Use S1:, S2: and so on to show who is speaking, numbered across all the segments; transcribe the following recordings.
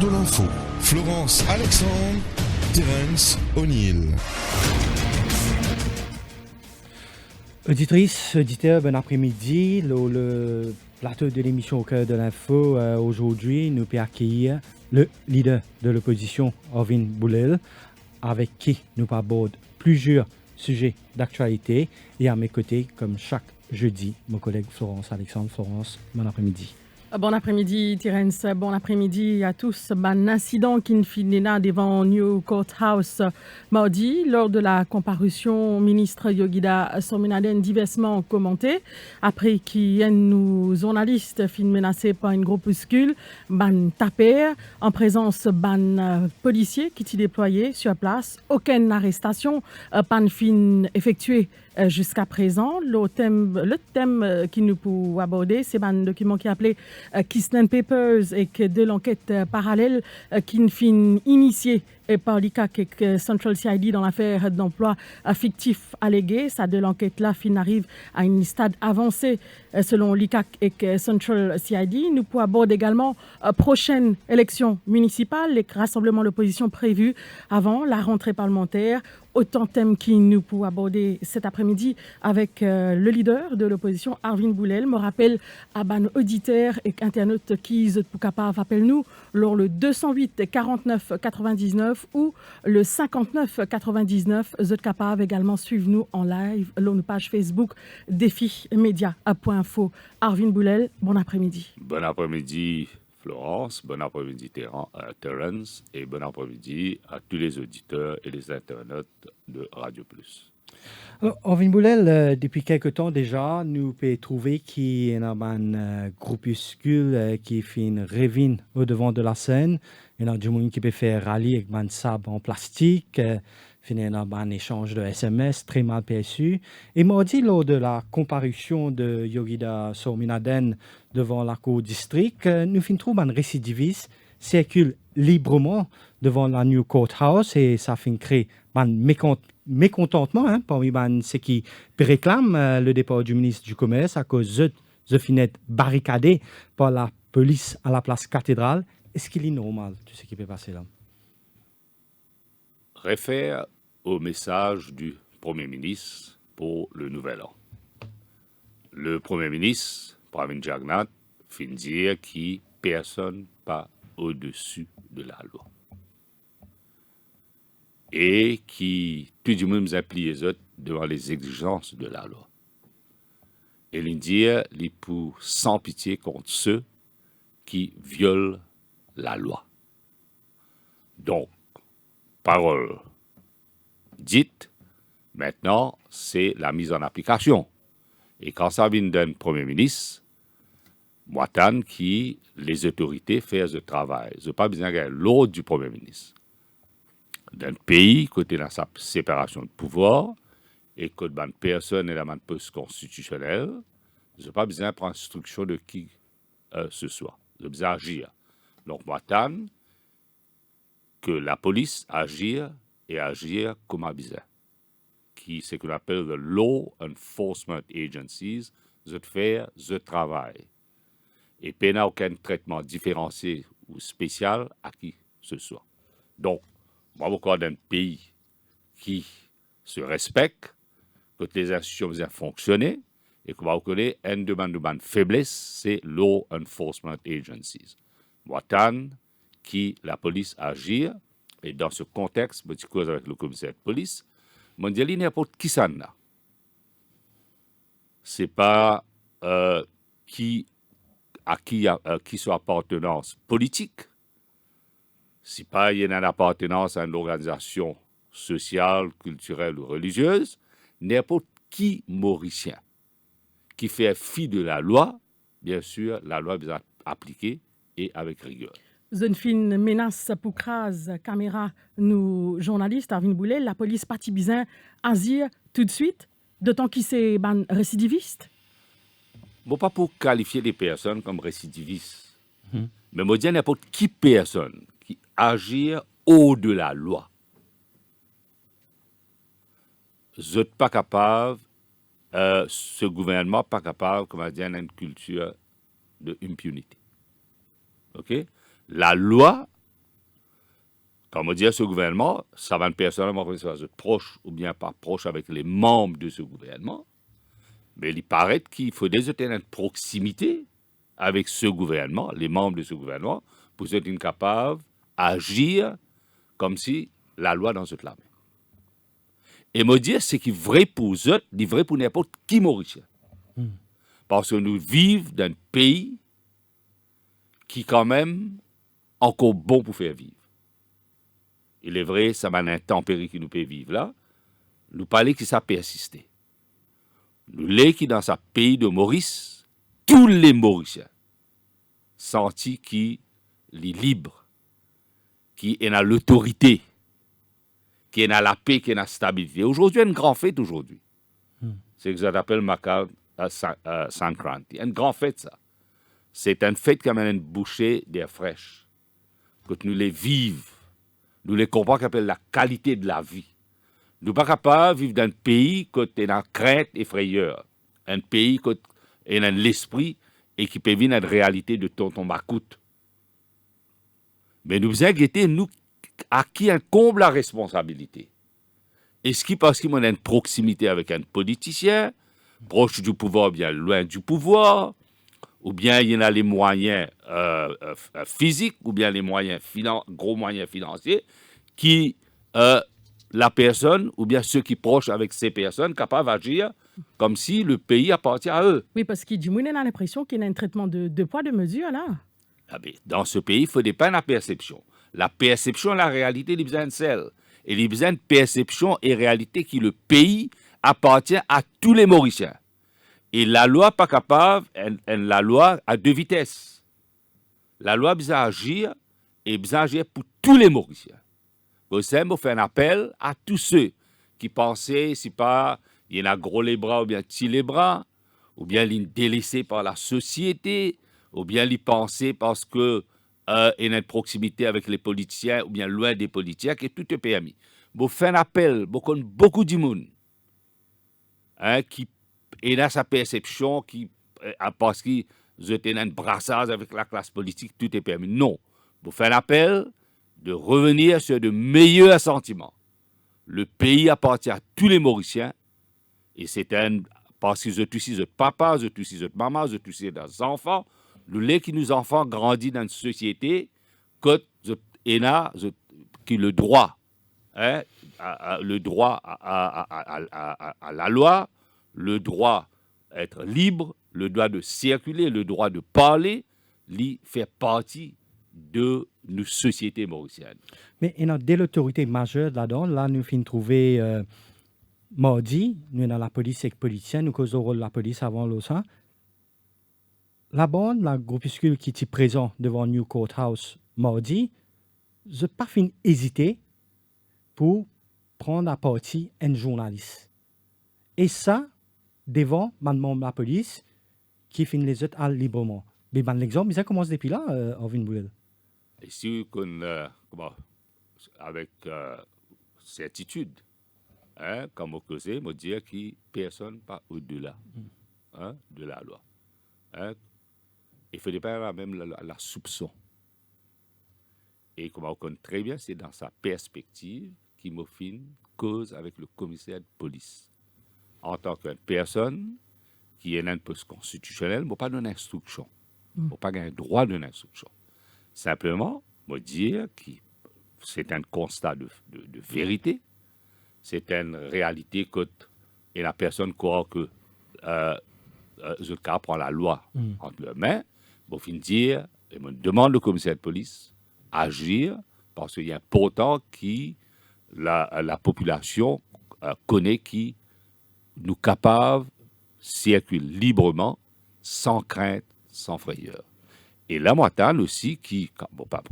S1: de l'info. Florence Alexandre, Terence O'Neill.
S2: Auditrices, auditeurs, bon après-midi. Le plateau de l'émission Au cœur de l'info, aujourd'hui, nous peut accueillir le leader de l'opposition, Arvin Boulel, avec qui nous abordons plusieurs sujets d'actualité. Et à mes côtés, comme chaque jeudi, mon collègue Florence Alexandre. Florence, bon après-midi.
S3: Bon après-midi, Terence. Bon après-midi à tous. Un incident qui finit là devant New Courthouse mardi lors de la comparution ministre Yogida Sominaden diversement commenté après qu'un nous journalistes fin menacé par une groupuscule ban tapé en présence ban policiers qui s'y déployé sur place. Aucune arrestation pan fin effectuée jusqu'à présent. Le thème qui nous peut aborder, c'est un document qui est appelé Kisnen Papers et que de l'enquête parallèle qui fin initiée par l'ICAC et Central CID dans l'affaire d'emploi fictif allégué. Ça de l'enquête-là fin arrive à un stade avancé selon l'ICAC et Central CID. Nous pouvons aborder également prochaine élection municipale, les rassemblements d'opposition prévus avant la rentrée parlementaire. Autant de thèmes qui nous pouvons aborder cet après-midi avec le leader de l'opposition, Arvin Boulel. Me rappelle à ban auditeurs et internautes qui sont capables, appelle-nous lors le 208 49 99 ou le 59 99. Vous êtes capables également suivre nous en live sur notre page Facebook défimedia.info. Arvin Boulel, bon après-midi.
S4: Bon après-midi Florence, bon après-midi Terence et bon après-midi à tous les auditeurs et les internautes de Radio Plus.
S2: Alors, Arvin Boulel, depuis quelque temps déjà, nous pouvons trouver qu'il y a un groupuscule qui fait une révine au devant de la scène. Il y a du monde qui peut faire rallye avec un sable en plastique. Il y a un échange de SMS très mal perçu. Et mardi, lors de la comparution de Yogida Sominaden devant la cour district, nous trouvons un récidiviste circule librement devant la New Courthouse et ça fait créer un mécontentement parmi ceux qui réclament le départ du ministre du Commerce à cause de finet barricadé par la police à la place cathédrale. Est-ce qu'il est normal tout ce qui peut passer là?
S4: Réfère au message du Premier ministre pour le Nouvel An. Le Premier ministre, Pravin Jagnnath, fin dire qu'il personne pas au-dessus de la loi. Et qui, tout du monde, applique les autres devant les exigences de la loi. Et il dit, il pour sans pitié contre ceux qui violent la loi. Donc, parole dite, maintenant, c'est la mise en application. Et quand ça vient d'un Premier ministre, moi, tant qui les autorités font le travail. Je n'ai pas besoin de l'ordre du Premier ministre. D'un pays, côté la séparation de pouvoir, et côté de personne et la poste constitutionnelle, je n'ai pas besoin de prendre instruction de qui ce soit. Je besoin d'agir. Donc, moi, tant que la police agir et agir comme a besoin. Qui, c'est ce qu'on appelle le Law Enforcement Agencies, je faire le travail. Et il n'y a aucun traitement différencié ou spécial à qui ce soit. Donc, moi, encore d'un pays qui se respecte, que les institutions viennent fonctionner, et qu'on va reconnaître une demande faiblesse, c'est Law Enforcement Agencies. Moi, tant qui la police agir, et dans ce contexte, je dis cause avec le commissaire de police, je dis n'importe qui ça n'a. C'est pas qui soit appartenance politique, si pas il y a une appartenance à une organisation sociale, culturelle ou religieuse, n'importe qui mauricien qui fait fi de la loi, bien sûr, la loi est appliquée et avec rigueur.
S3: Une fine menace pour crase caméra nous journalistes Arvin Boulel, la police parti bizin azir tout de suite, d'autant qu'il c'est récidiviste.
S4: Bon, pas pour qualifier les personnes comme récidivistes, mais moi dire n'importe qui personne qui agit au-delà de la loi. Je n'êtes pas capable, ce gouvernement pas capable, comme on dit, une culture de impunité. Ok? La loi comme on dit, ce gouvernement, ça va personnellement être proche ou bien pas proche avec les membres de ce gouvernement, mais il paraît qu'il faut déjà tenir une proximité avec ce gouvernement, les membres de ce gouvernement, pour être capable d'agir comme si la loi dans cette lame. Et me dire, c'est qui est vrai pour eux, c'est vrai pour n'importe qui Mauricien. Parce que nous vivons dans un pays qui quand même encore bon pour faire vivre. Il est vrai, ça m'a une intempérie qui nous peut vivre là. Nous parlons que ça persiste. Nous l'est qui dans ce pays de Maurice, tous les Mauriciens sentis qui sont libres, qui sont dans l'autorité, qui sont dans la paix, qui sont dans la stabilité. Aujourd'hui, une grande fête aujourd'hui. C'est ce que j'appelle Macar Sankranti. Une grande fête, ça. C'est une fête qui amène une bouchée d'air fraîche. Que nous les vivons. Nous les comprenons qu'on appelle la qualité de la vie. Nous ne sommes pas capables de vivre dans un pays qui est dans crainte et frayeur. Un pays qui est dans l'esprit et qui peut vivre dans la réalité de tonton Macoute. Mais nous avons guetté, nous, à qui incombe la responsabilité. Est-ce qu'il parce qu'il y a une proximité avec un politicien, proche du pouvoir ou bien loin du pouvoir, ou bien il y en a les moyens physiques, ou bien les moyens gros moyens financiers, qui la personne, ou bien ceux qui proches avec ces personnes, capables d'agir comme si le pays appartient à eux.
S3: Oui, parce qu'il dit, moi, on a l'impression qu'il y a un traitement de poids, de mesure, là.
S4: Ah ben, dans ce pays, il faut dépendre de la perception. La perception, la réalité, il y a besoin de celle. Et il y a besoin de perception et réalité qui le pays appartient à tous les Mauriciens. Et la loi pas capable, la loi à deux vitesses. La loi a besoin d'agir et besoin d'agir pour tous les Mauriciens. Vous savez, on fait un appel à tous ceux qui pensaient, si pas, il y en a gros les bras ou bien petits les bras, ou bien ils sont délaissés par la société, ou bien ils pensaient parce que il y a une proximité avec les politiciens, ou bien loin des politiciens, que tout est permis. On fait un appel, beaucoup de monde, qui est dans sa perception, qui, parce qu'ils étaient dans un brassage avec la classe politique, tout est permis. Non. On fait un appel de revenir sur de meilleurs sentiments. Le pays appartient à tous les Mauriciens, et c'est parce qu'ils ont tous ces papas, ils ont tous ces mamans, ils ont tous ces enfants. Nous, les qui nous enfants grandissent dans une société qui le droit, le droit à la loi, le droit d'être libre, le droit de circuler, le droit de parler, lui fait partie de nos sociétés mauriciennes.
S2: Mais il y a des autorités majeures là-dedans. Là, nous finissons de trouver mardi, nous dans la police et politicienne, nous causons le rôle de la police avant l'OSA. La bande, la groupuscule qui était présent devant New Courthouse mardi, je n'ai pas fini hésiter pour prendre à partie un journaliste. Et ça, devant membre de la police qui finit les autres librement. Mais l'exemple, ça commence depuis là, Alvin Boulel.
S4: Et si avec certitude, comme vous causez, me dire que personne pas au-delà de la loi. Il faut pas même la soupçon. Et comme on connaît très bien, c'est dans sa perspective qu'il me fait une cause avec le commissaire de police. En tant que personne qui est un poste constitutionnel, ne peut pas donner instruction. Ne peut pas avoir droit d'une instruction. Simplement, me dire que c'est un constat de vérité, c'est une réalité que et la personne croit que je prend la loi entre leurs mains, pour finir dire, et me demande le commissaire de police agir parce qu'il est important que la population connaît qui nous capables circulent librement, sans crainte, sans frayeur. Et la montagne aussi qui,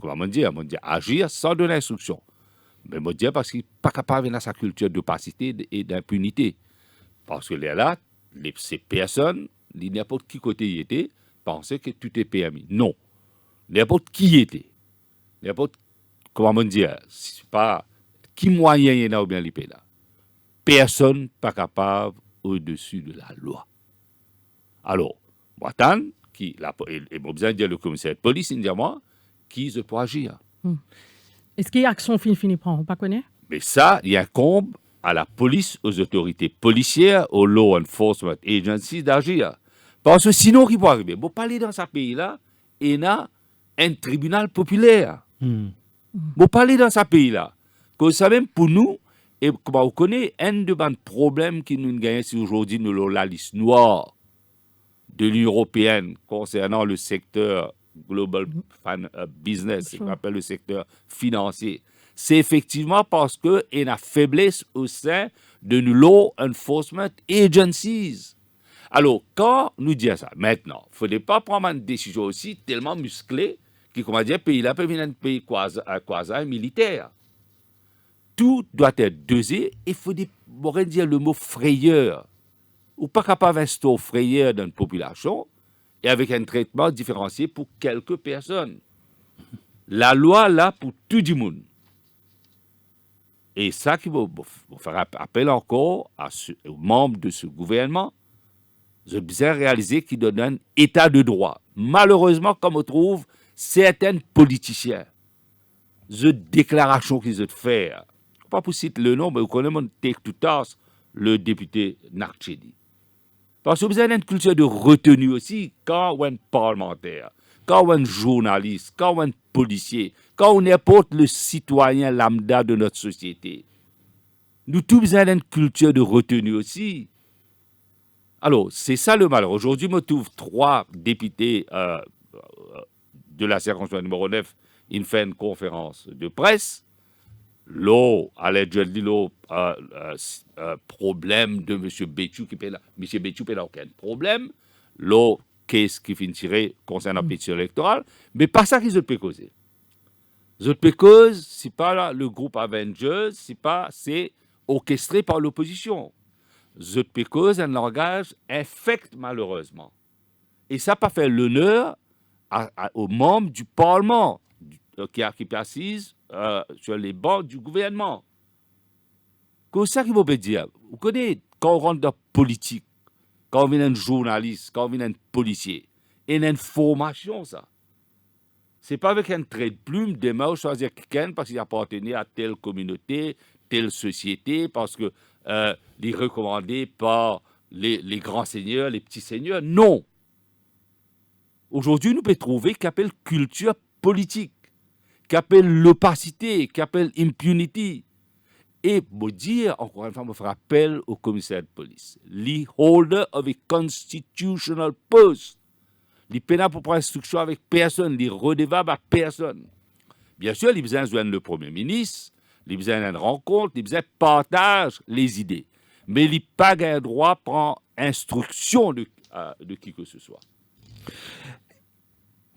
S4: comment dire, agir sans donner instruction. Mais me dire parce qu'il n'est pas capable de sa culture d'opacité et d'impunité. Parce que là, ces personnes, n'importe qui côté y était, pensaient que tout est permis. Non. N'importe qui y était. N'importe, comment dire, c'est pas qui moyen y en a ou bien l'IP là. Personne pas capable au-dessus de la loi. Alors, Boatan, et besoin de dire le commissaire de police, il dit à moi, qui je peux agir.
S3: Est-ce qu'il y a action fini prend? On pas connaît?
S4: Mais ça, il incombe à la police, aux autorités policières, aux law enforcement agencies d'agir. Parce que sinon, il peut arriver. Bon, parler dans ce pays-là, il y a un tribunal populaire. Bon, parler dans ce pays-là. Que ça même pour nous, et comme on connaît, un des problèmes qui nous gagnent si aujourd'hui nous avons la liste noire de l'Union européenne concernant le secteur global business, ce qu'on appelle le secteur financier. C'est effectivement parce qu'il y a une faiblesse au sein de nos law enforcement agencies. Alors, quand nous disons ça, maintenant, il ne faudrait pas prendre une décision aussi tellement musclée que, comment dire, pays-là peut devenir un pays quasi militaire. Tout doit être dosé et il faut dire le mot frayeur. Ou pas capable d'instaurer frayeur dans une population et avec un traitement différencié pour quelques personnes. La loi, là, pour tout le monde. Et ça qui va faire appel encore aux membres de ce gouvernement, je bien réaliser qu'ils donnent un état de droit. Malheureusement, comme on trouve certains politiciens, les déclarations qu'ils ont faites, pas pour citer le nom, mais vous connaissez mon take to task, le député Narchedi. Parce que vous avez une culture de retenue aussi quand on est parlementaire, quand on est journaliste, quand on est policier, quand on n'importe le citoyen lambda de notre société. Nous tous avons une culture de retenue aussi. Alors, c'est ça le malheur. Aujourd'hui, je me trouve 3 députés de la circonscription numéro 9. Ils font une conférence de presse. L'eau, allegedly, problème de M. Béchou qui paie là. M. Béchou paie là aucun problème. L'eau, qu'est-ce qui finit tiré concernant la pétition électorale. Mais pas ça qu'ils peuvent causer. Les autres causes, c'est pas là, le groupe Avengers, c'est orchestré par l'opposition. Les autres causes, un langage infect malheureusement. Et ça n'a pas fait l'honneur aux membres du Parlement qui assisent sur les bancs du gouvernement. C'est ça qu'il faut dire. Vous connaissez, quand on rentre dans la politique, quand on vient un journaliste, quand on vient un policier, il y a une formation, ça. Ce n'est pas avec un trait de plume, demain, choisir quelqu'un parce qu'il appartenait à telle communauté, telle société, parce que les recommandés par les grands seigneurs, les petits seigneurs. Non. Aujourd'hui, nous pouvons trouver qu'il appelle culture politique, qui appelle l'opacité, qui appelle impunity. Et me dire, encore une fois, me faire appel au commissaire de police, le holder of a constitutional post, les pénal pour prendre instruction avec personne, les redevables à personne. Bien sûr, les besoins joignent le Premier ministre, les besoins d'une rencontre, les besoins partagent les idées. Mais les pas un droit à prendre instruction de qui que ce soit.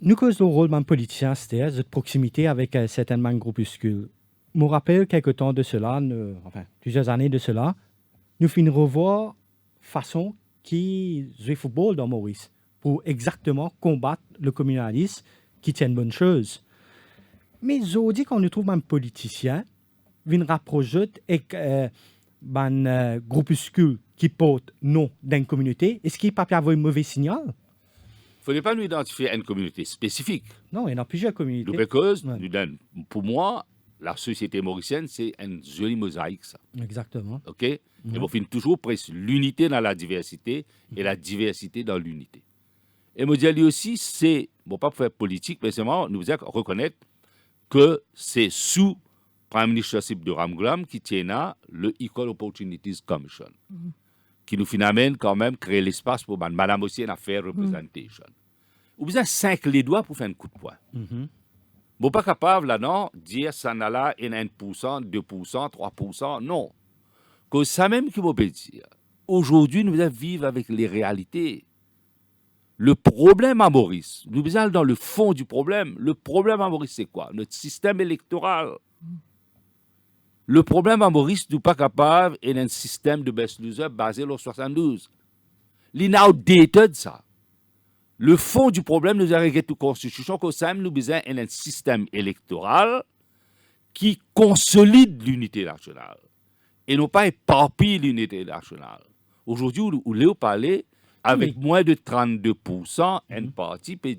S2: Nous causons le rôle d'un politicien, c'est-à-dire de proximité avec certains groupuscules. Je me rappelle quelques temps de cela, plusieurs années de cela, nous finirons revoir façon qui joue football dans Maurice pour exactement combattre le communalisme qui tient une bonne chose. Mais je dis qu'on nous trouve un politicien, vient rapprocher avec un groupuscule qui porte nom d'une communauté. Est-ce qu'il n'y a pas avoir un mauvais signal?
S4: Il ne faudrait pas nous identifier à une communauté spécifique.
S2: Non, il y en a plusieurs communautés.
S4: Pour moi, la société mauricienne, c'est une jolie mosaïque, ça.
S2: Exactement.
S4: OK? Et on finit toujours presque l'unité dans la diversité et la diversité dans l'unité. Et me dire lui aussi, c'est, bon, pas pour faire politique, mais c'est vraiment nous reconnaître que c'est sous Prime Ministership de Ramglam qui tient là le Equal Opportunities Commission, qui nous finalement quand même créer l'espace pour madame aussi une affaire représentation. Ou besoin 5 les doigts pour faire un coup de poing. Bon, pas capable là, non, dire ça n'a là 1%, 2%, 3%, non. Que ça même qui m'a dire. Aujourd'hui, nous devons vivre avec les réalités. Le problème à Maurice, nous allons dans le fond du problème. Le problème à Maurice, c'est quoi? Notre système électoral. Le problème à Maurice, nous pas capable d'un système de best loser basé sur 72. L'inoutdated, ça. Le fond du problème, nous avons une constitution que ça nous besoin d'un système électoral qui consolide l'unité nationale et non pas éparpille l'unité nationale. Aujourd'hui, où Léo parlait, avec moins de 32%, un parti peut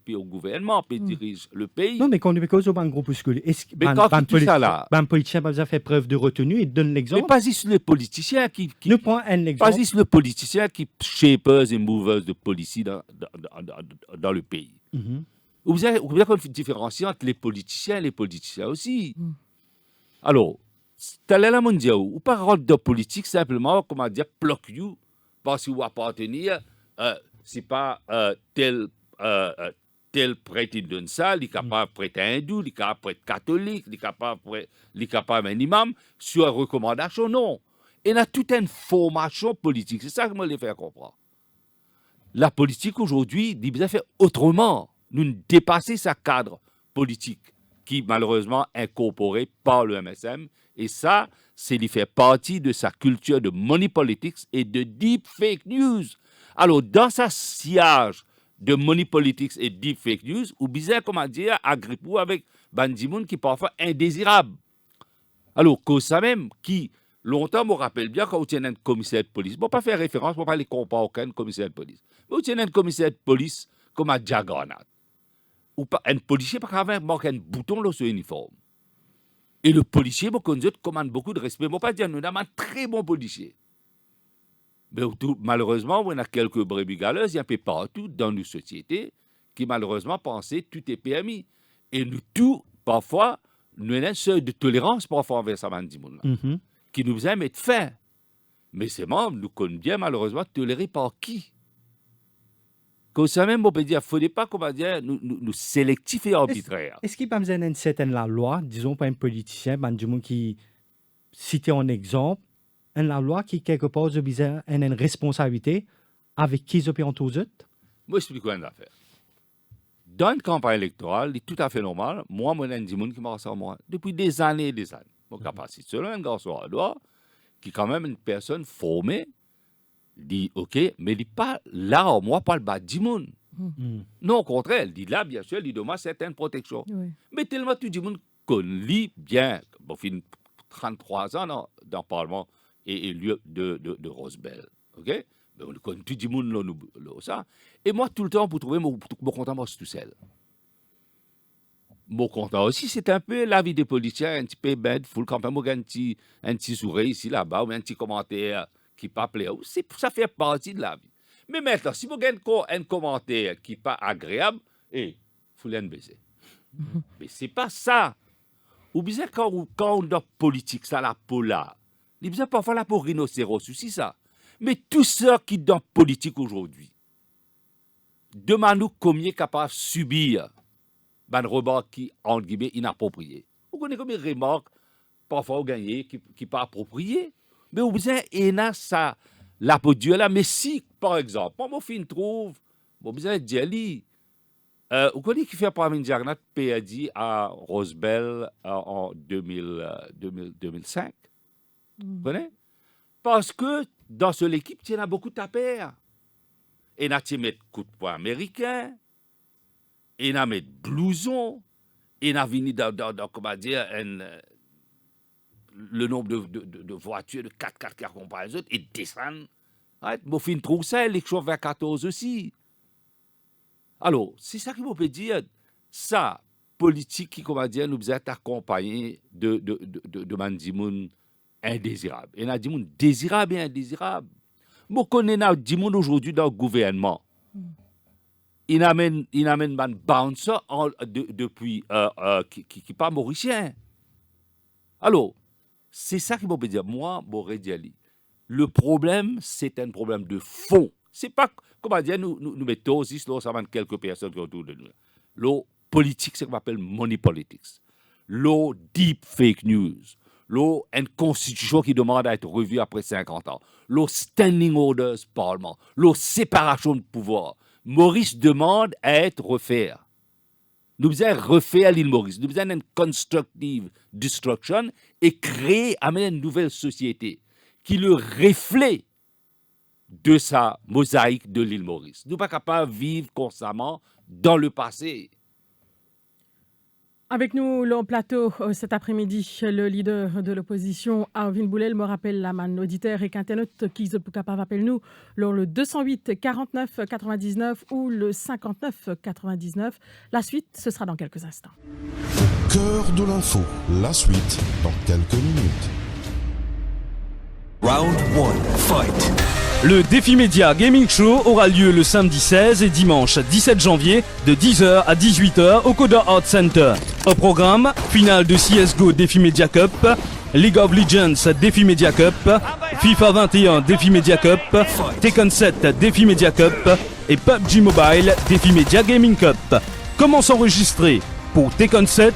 S4: puis au gouvernement, puis dirige le pays.
S2: Non, mais quand on est cause au ban groupuscule, est-ce que
S4: Mais quand tu dis ça là,
S2: ban politicien a fait preuve de retenue et donne
S4: mais
S2: l'exemple?
S4: pas juste les politiciens qui
S2: Nous prenons un
S4: pas
S2: exemple.
S4: juste les politiciens qui shapers et movers de policy dans le pays.
S2: Mhm.
S4: Vous avez qu'on différencie entre les politiciens et les politiciens aussi. Alors, tel est la mondiale. Ou pas rentrer de politique simplement, comment dire, block you, parce que vous appartenir, c'est pas tel prêtre il donne ça, il est capable de prêtre hindou, il est capable de prêtre catholique, il est capable d'un imam, sur une recommandation, non. Il y a toute une formation politique. C'est ça que je veux les faire comprendre. La politique aujourd'hui, il bien fait autrement. Nous dépasser sa cadre politique qui malheureusement est incorporé par le MSM. Et ça, c'est lui faire partie de sa culture de money politics et de deep fake news. Alors, dans sa sillage de money politics et deep fake news, ou bizarre, comment dire, agrippou avec Bandimoun qui est parfois indésirable. Alors, cause ça même, qui longtemps me rappelle bien quand on tient un commissaire de police. Bon, pas faire référence, pour pas les comparer aucun commissaire de police. Mais on tient un commissaire de police comme à Jaggernaut. Ou pas un policier pas quand même manque un bouton là sur l'uniforme. Et le policier, moi, commande beaucoup de respect. Moi, pas dire, nous avons un très bon policier. Mais malheureusement, on a quelques brebis galeuses, il y a un peu partout dans nos sociétés qui malheureusement pensaient que tout est permis. Et nous, tout, parfois, nous avons un seuil de tolérance parfois envers ça,
S2: Mhm.
S4: qui nous aime être fin. Mais ces membres, nous connaissons bien malheureusement tolérés par qui? Comme ça même, on peut dire, il ne faudrait pas, comment dire, nous sélectifs et arbitraires.
S2: Est-ce qu'il peut me donner une certaine la loi, disons pas un politicien, ben, du monde qui citait en exemple, la loi qui quelque part a une responsabilité avec qui ils opèrent tous autres?
S4: Moi, je explique une affaire. Dans une campagne électorale, c'est tout à fait normal. Moi, je suis un monde qui m'a ressemblé moi depuis des années et des années. Mon capacité, selon un garçon à loi, qui est quand même une personne formée, dit OK, mais il n'est pas là, moi, pas le bas du monde. Non, au contraire, il dit là, bien sûr, il demande certaines protections.
S3: Oui.
S4: Mais tellement tout le monde connaît bien, bon, fin 33 ans dans le Parlement et élu de Rosebell. OK? Mais on connaît tout le monde là, ça. Et moi, tout le temps, pour trouver mon content, moi, c'est tout seul. Mon content aussi, c'est un peu la vie des politiciens, un petit peu bête, full quand même, un petit sourire ici, là-bas, ou un petit commentaire qui pas plaît. Ça fait partie de la vie. Mais maintenant, si vous avez un commentaire qui n'est pas agréable, il faut le baiser. Mais ce n'est pas ça. Ou bien quand on a politique, ça la pola. Il n'y a parfois la pour rhinocéros aussi, ça. Mais tous ceux qui sont dans politique aujourd'hui, demandez-nous combien capables de subir une remarque qui, entre guillemets, inappropriée. Vous connaissez combien de remarques, parfois, vous gagnez, qui ne pas appropriées. Mais vous avez ça, la peau Dieu là. Mais si, par exemple, moi, mon film trouve, vous avez dit, vous connaissez qui fait par une Jagnat PAD à Rosebell en 2005? Vous connaissez? Parce que dans cette équipe, il y en a beaucoup de tapeurs. Et il y a des coup de poing américains, et il y a des blousons, et il y a venu dans comment dire, le nombre de voitures, de 4x4 qui accompagnent les autres, et descendent. Mon film trouve ça, l'élection vers 14 aussi. Alors, c'est ça qu'il peut dire. Ça, politique qui, comment dire, nous est accompagné de Mandimoun indésirable. Et il y a des gens désirables et indésirables. Moi, je connais des gens aujourd'hui dans le gouvernement. Il amène un bouncer depuis qui n'est pas mauricien. Alors, c'est ça qu'il peut dire. Moi, Boré Diali, le problème, c'est un problème de fond. C'est pas, comment dire, nous mettons aussi, là, ça manque quelques personnes qui sont autour de nous. Le politique, c'est ce qu'on appelle money politics. Le deep fake news. Le une constitution qui demande à être revue après 50 ans. Le standing orders parlement. Le séparation de pouvoir. Maurice demande à être refait. Nous devons refaire l'île Maurice. Nous devons une constructive destruction et créer, amener une nouvelle société qui le reflète de sa mosaïque de l'île Maurice. Nous ne sommes pas capables de vivre constamment dans le passé.
S3: Avec nous, le plateau cet après-midi, le leader de l'opposition, Arvin Boulel, me rappelle la man auditeur et qu'internet qui se peut capable appelle nous lors le 208 49 99 ou le 59 99. La suite, ce sera dans quelques instants.
S1: Cœur de l'info, la suite dans quelques minutes.
S5: Round 1, fight.
S6: Le Défi Média Gaming Show aura lieu le samedi 16 et dimanche 17 janvier de 10h à 18h au Coda Art Center. Au programme, finale de CSGO Défi Media Cup, League of Legends Défi Media Cup, FIFA 21 Défi Media Cup, Tekken 7 Défi Media Cup et PUBG Mobile Défi Media Gaming Cup. Comment s'enregistrer pour Tekken 7,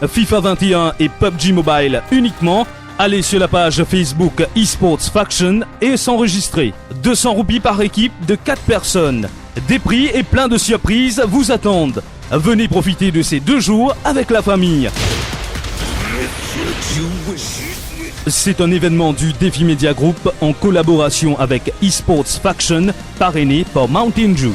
S6: FIFA 21 et PUBG Mobile uniquement? Allez sur la page Facebook eSports Faction et s'enregistrer. 200 roupies par équipe de 4 personnes. Des prix et plein de surprises vous attendent. Venez profiter de ces 2 jours avec la famille. C'est un événement du Défi Media Group en collaboration avec eSports Faction, parrainé par Mountain Dew.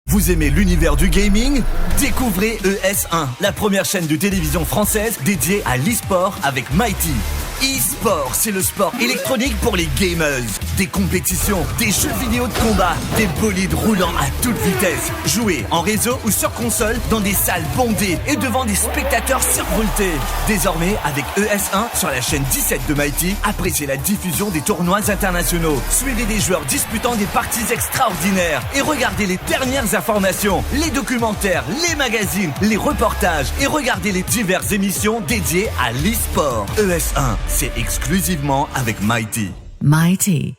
S5: Vous aimez l'univers du gaming? Découvrez ES1, la première chaîne de télévision française dédiée à l'e-sport avec Mighty. E-sport, c'est le sport électronique pour les gamers. Des compétitions, des jeux vidéo de combat, des bolides roulants à toute vitesse. Jouez en réseau ou sur console dans des salles bondées et devant des spectateurs survoltés. Désormais, avec ES1 sur la chaîne 17 de Mighty, appréciez la diffusion des tournois internationaux. Suivez des joueurs disputant des parties extraordinaires et regardez les dernières informations, les documentaires, les magazines, les reportages et regardez les diverses émissions dédiées à l'e-sport. ES1, c'est exclusivement avec Mighty.
S7: Mighty.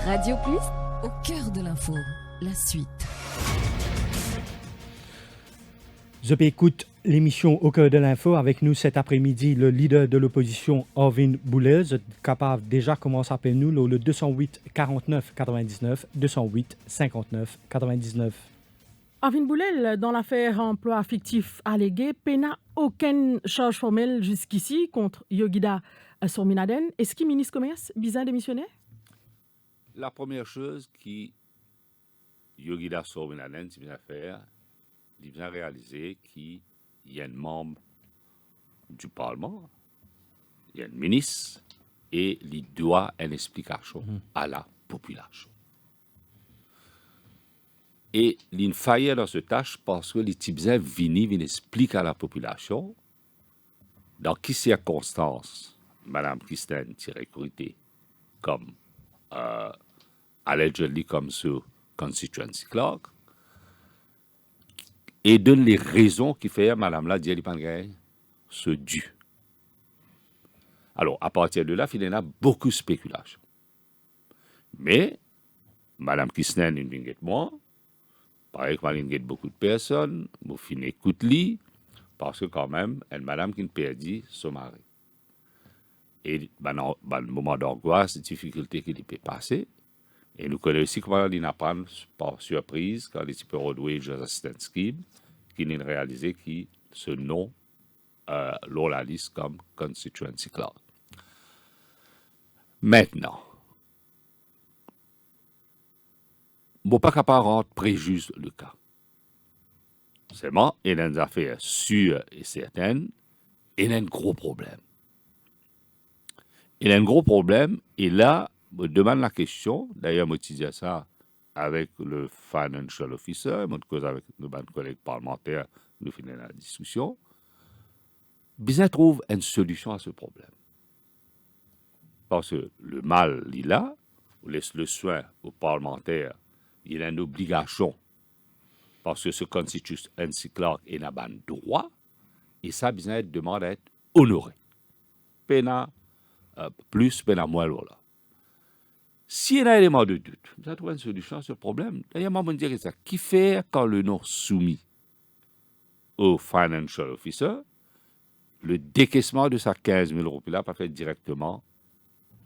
S8: Radio Plus, au cœur de l'info, la suite.
S2: Je écoute l'émission Au cœur de l'info avec nous cet après-midi, le leader de l'opposition, Arvin Boulel. Vous êtes capable déjà comment s'appelle nous, le 208 49 99, 208 59 99.
S3: Arvin Boulel, dans l'affaire emploi fictif allégué, n'a aucune charge formelle jusqu'ici contre Yogida Sorminaden. Est-ce que le ministre du Commerce besoin démissionner?
S4: La première chose qui Yogida Sorminaden vient faire, il vient réaliser qu'il y a un membre du Parlement, il y a un ministre, et il doit une explication à la population. Et il faillit dans cette tâche parce que les types viennent expliquer à la population dans quelles circonstances Mme Christine Tiré-Curité, comme allegedly comme sur Constituency Clerk, et donne les raisons qui fait Mme la Dialipangay ce dû. Alors, à partir de là, il y a beaucoup de spéculation. Mais, Mme Christine, une vingt moi, pareil que il y a beaucoup de personnes, vous finissez écoute-li, parce que quand même, elle madame qui ne perdit son mari. Et dans le moment d'angoisse, de difficulté qu'il peut passer, Et nous connaissons aussi comment il apprend par surprise quand les types Roadway Assistance Scheme, qui n'a réalisé qui ce nom l'on la liste comme Constituency Cloud. Maintenant, je ne suis pas capable de rendre préjuge le cas. Seulement, il y a des affaires sûres et certaines, et il y a un gros problème. Il y a un gros problème, et là, je me demande la question, d'ailleurs, je disais ça avec le financial officer, je cause avec nos collègues parlementaires, nous finissons la discussion. Bien trouve une solution à ce problème. Parce que le mal, il est là, on laisse le soin aux parlementaires, il a une obligation, parce que ce Constituency Clerk est un droit, et ça, bien, demande à être honoré. Pena plus, pena moins, là. S'il y a un élément de doute, vous avez trouvé une solution à ce problème. D'ailleurs, moi, je me dirais ça. Qui fait quand le nom soumis au financial officer, le décaissement de sa 15 000 euros, là, pas fait directement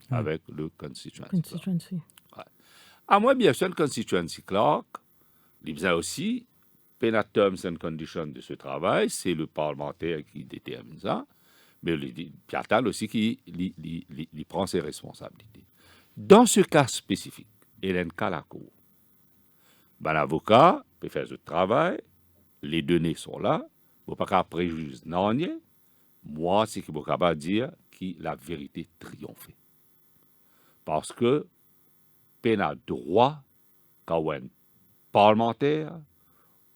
S4: avec le constituency. Ouais. À moi, bien sûr, le constituency clerk, il a aussi, pena terms and conditions de ce travail, c'est le parlementaire qui détermine ça, mais il attend aussi qu'il prend ses responsabilités. Dans ce cas spécifique, il y a un cas à la cour. Ben, l'avocat peut faire ce travail, les données sont là, il ne faut pas préjuger non. Moi, c'est qu'il ne faut pas dire que la vérité triomphe. Parce que, peine à droit, quand un parlementaire,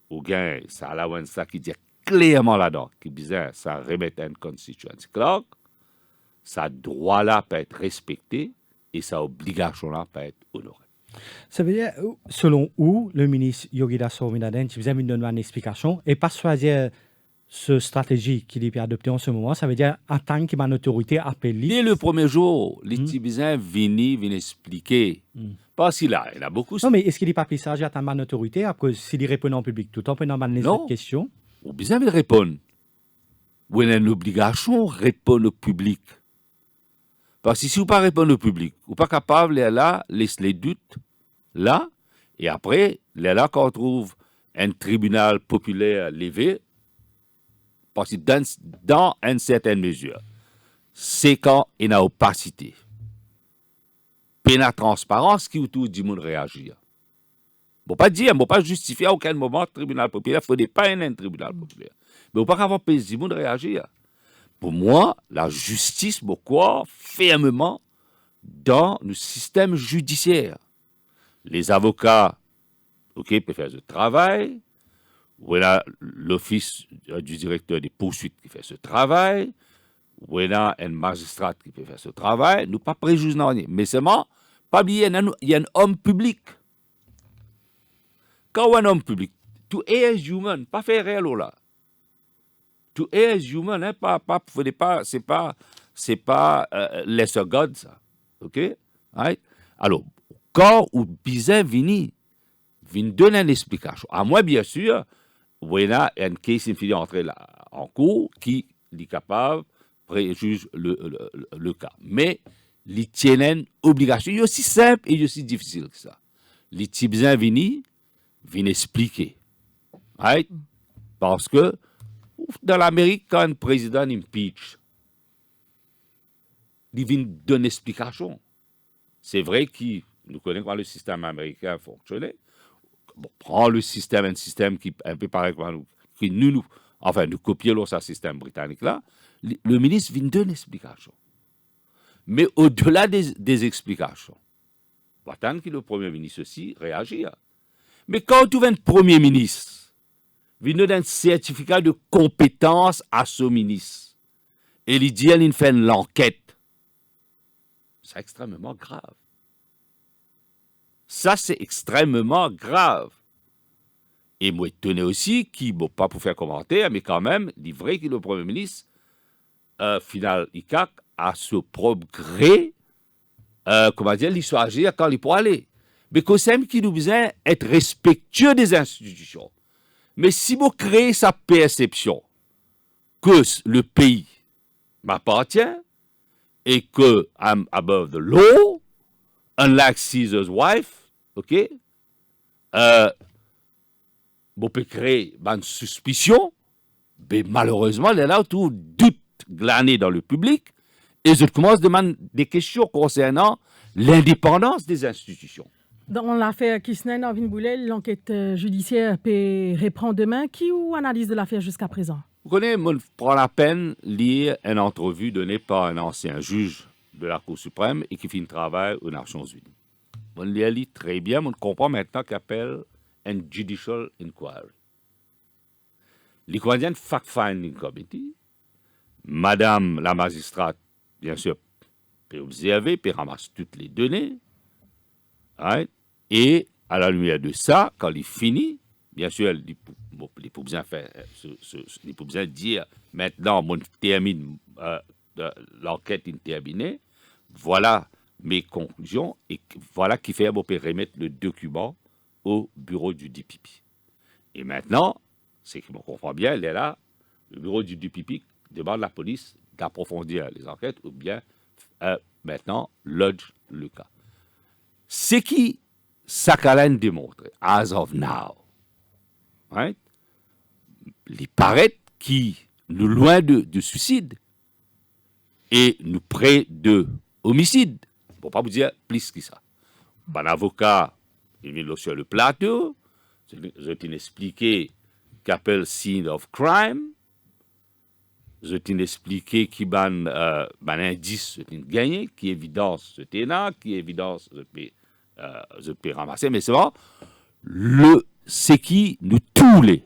S4: ou bien ça a ça qui dit clairement là-dedans, qui disait ça remet un constituency clerk, ça droit-là peut être respecté et sa obligation-là peut être honorée.
S2: Ça veut dire, selon où le ministre Yogida Sorominaden, qui vous a mis une explication, et pas choisir ce stratégie qu'il a adoptée en ce moment, ça veut dire attendre qu'il y ait une autorité appelée.
S4: Dès le premier jour, les Tibétains viennent expliquer. Parce qu'il y a beaucoup.
S2: Non, mais est-ce qu'il n'est pas plus sage d'attendre une autorité après s'il répond en public tout en prenant les autres questions?
S4: Ou bien il répond. Ou il y a une obligation de répondre au public. Parce que si vous ne répondez pas au public, vous n'êtes pas capable, là, laisser les doutes là, et après, là, quand on trouve un tribunal populaire levé, parce que dans une certaine mesure, c'est quand il y a opacité. Puis la transparence qui autour du monde réagir. Je ne peux pas justifier à aucun moment le tribunal populaire, il ne faut pas un tribunal populaire. Mais il ne faut pas avoir du monde réagir. Pour moi, la justice, croire fermement dans le système judiciaire. Les avocats, peuvent faire ce travail. Voilà l'office du directeur des poursuites qui fait ce travail. Voilà un magistrat qui peut faire ce travail. Nous pas préjuger non. Mais seulement, pas oublier, il y a un homme public. Quand un homme public, to err is human, pas faire réel là. To err is human, hein, c'est pas lesser God ça, ok? Right? Alors, quand ou bizarre vient donner une explication. À moi bien sûr. Voilà un cas qui entrer en cours qui est capable de préjuger le cas. Mais il tient une obligation. Il est aussi simple et aussi difficile que ça. Les Tibétains viennent expliquer. Right? Parce que dans l'Amérique, quand un président impeach, il vient donner une explication. C'est vrai que nous connaissons comment le système américain fonctionne. Bon, prends un système qui est un peu pareil que nous copions ce système britannique là. Le ministre vient donner une explication. Mais au-delà des explications, on va attendre que le Premier ministre aussi réagisse. Mais quand tu vois un Premier ministre, il donne un certificat de compétence à ce ministre, et il dit qu'il fait une enquête, c'est extrêmement grave. Ça, c'est extrêmement grave. Et moi, étonné aussi, pas pour faire commentaire, mais quand même, il est vrai que le Premier ministre, final, ICAC, a ce propre gré, il soit agir quand il peut aller. Mais quand même qu'il nous besoin être respectueux des institutions. Mais si vous créez sa perception que le pays m'appartient et que I'm above the law, unlike Caesar's wife, OK, bon, peut créer une suspicion, mais malheureusement, il y a là tout doute glané dans le public, et je commence à demander des questions concernant l'indépendance des institutions.
S3: Dans l'affaire Kisnen, Alvin Boulel, l'enquête judiciaire peut reprendre demain. Qui ou analyse de l'affaire jusqu'à présent?
S4: Vous connaissez, je prends la peine de lire une entrevue donnée par un ancien juge de la Cour suprême et qui fait un travail aux Nations Unies. On le lit très bien, on comprend maintenant qu'il appelle un judicial inquiry. Les Canadiens fact-finding committee, madame la magistrate, bien sûr, peut observer, peut ramasser toutes les données, right? Et à la lumière de ça, quand il finit, bien sûr, il peut besoin faire, il peut besoin dire maintenant, on termine l'enquête est terminée, voilà mes conclusions et voilà qui fait qu'on peut remettre le document au bureau du DPP. Et maintenant, c'est que je comprends bien, elle est là, le bureau du DPP demande à la police d'approfondir les enquêtes ou bien maintenant lodge le cas. Ce qui Sakhalin démontre, as of now, right? Il paraît qu'il nous loin de suicide et nous près de homicide. Je ne peux pas vous dire plus que ça. Un avocat, il est sur le plateau, je t'ai expliqué qu'appelle scene of crime, je t'ai expliqué qui ban indice, je t'ai gagné, qui évidence, je t'ai là, qui évidence, je peux ramasser, mais c'est bon. C'est qui nous tous les,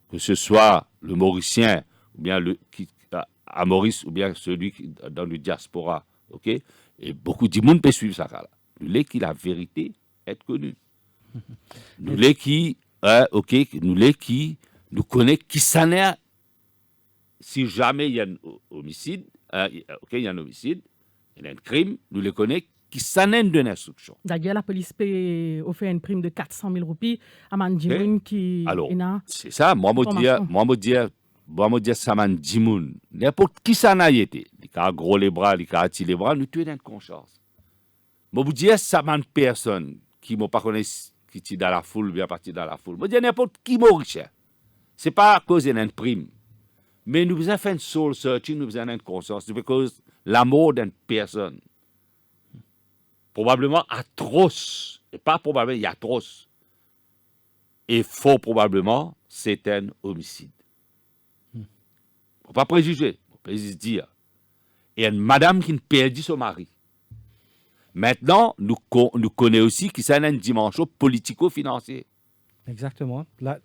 S4: que ce soit le Mauricien ou bien à Maurice ou bien celui qui dans le diaspora, ok, et beaucoup de monde peut suivre ça là. Nous les qui la vérité est connue. Nous les qui ok, nous les qui nous connaît qui s'en est si jamais il y a un homicide, ok, il y a un homicide, il y a un crime, nous les connaissons qui s'en est d'une instruction.
S3: D'ailleurs, la police peut offrir une prime de 400 000 roupies à Mandjimoun qui
S4: alors,
S3: est là.
S4: c'est ça, moi me dire Saman Djimoun, n'importe qui ça n'a été, il a gros les bras, il a attiré les bras, nous tuons une conscience. Moi me dire Saman personne qui m'a pas connu qui est dans la foule, bien parti dans la foule. Moi dire n'importe qui mauricien. C'est pas à cause d'une prime. Mais nous avons fait une soul searching, nous avons une conscience, c'est parce que la mort d'une personne, probablement atroce, et pas probablement, il y a atroce, et fort probablement, c'est un homicide. Il ne faut pas préjuger, on peut juste dire. Et une madame qui a perdu son mari. Maintenant, nous connaissons aussi qu'il y a une dimension politico-financière.
S2: Exactement. Là,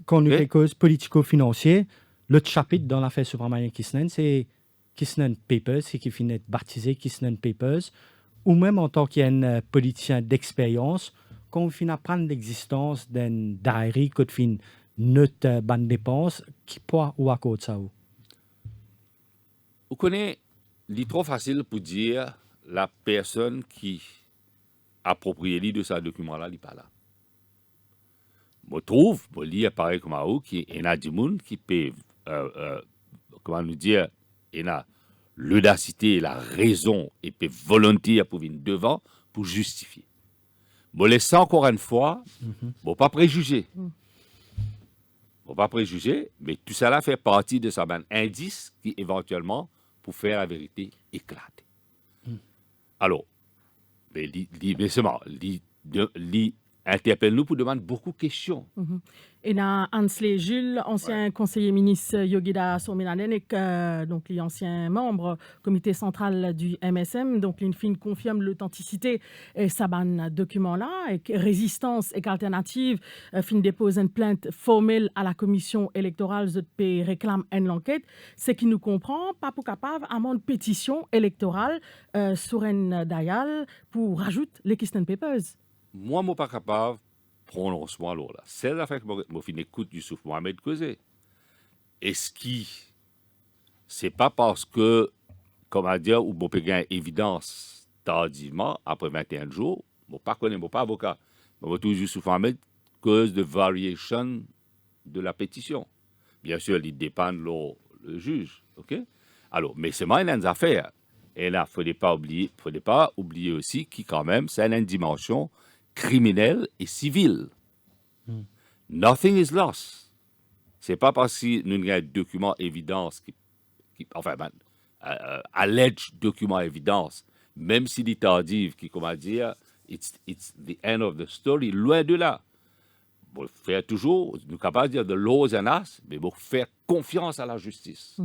S2: quand nous fait cause politico-financier, le chapitre dans l'affaire Subramanian Kisnen, c'est Kisnen Papers, c'est qui finit d'être baptisé Kisnen Papers, ou même en tant qu'un politicien d'expérience, quand on finit à prendre l'existence d'un diary, quand on finit notre bonne dépense, qui peut ou à cause de ça.
S4: Vous connaissez, il est trop facile pour dire la personne qui approprie de ce document-là, il n'est pas là. Je trouve, je lis pareil comme à vous, qu'il y a des gens qui peuvent, comment nous dire, il y a l'audacité, la raison et puis volonté pour venir devant pour justifier. Je laisse encore une fois, je pas préjuger. Je pas préjuger, mais tout ça là fait partie de ça, un indice qui éventuellement pour faire la vérité éclater. Alors, mais interpelle-nous pour demander beaucoup de questions.
S3: Et dans Hansley Jules, ancien conseiller ministre Yogida Sominaden et donc l'ancien membre comité central du MSM, donc l'INFIN confirme l'authenticité de ce document-là et résistance et alternative fin dépose une plainte formelle à la commission électorale de réclame une enquête, ce qui nous comprend pas pour capable à une pétition électorale sur un dial pour rajouter les Kisnen Papers.
S4: Moi, je ne suis pas capable de prononcer là. C'est la fait que je écoute Youssouf Mohamed causer. Est-ce qui, c'est pas parce que, comment dire, ou je peux gagner évidence tardivement, après 21 jours, je ne pas connaître, je pas avocat, je vais toujours Youssouf Mohamed cause de variation de la pétition. Bien sûr, il dépend le juge, ok? Alors, mais c'est moi une affaire. Et là, il ne faudrait pas oublier aussi que quand même, c'est une dimension criminelle et civile. Nothing is lost. Ce n'est pas parce que nous avons un document évidence, alleged document évidence, même s'il est tardif, qui, comment dire, it's the end of the story, loin de là. Bon, faire toujours, nous sommes capables de dire de laws and us, mais bon, faire confiance à la justice.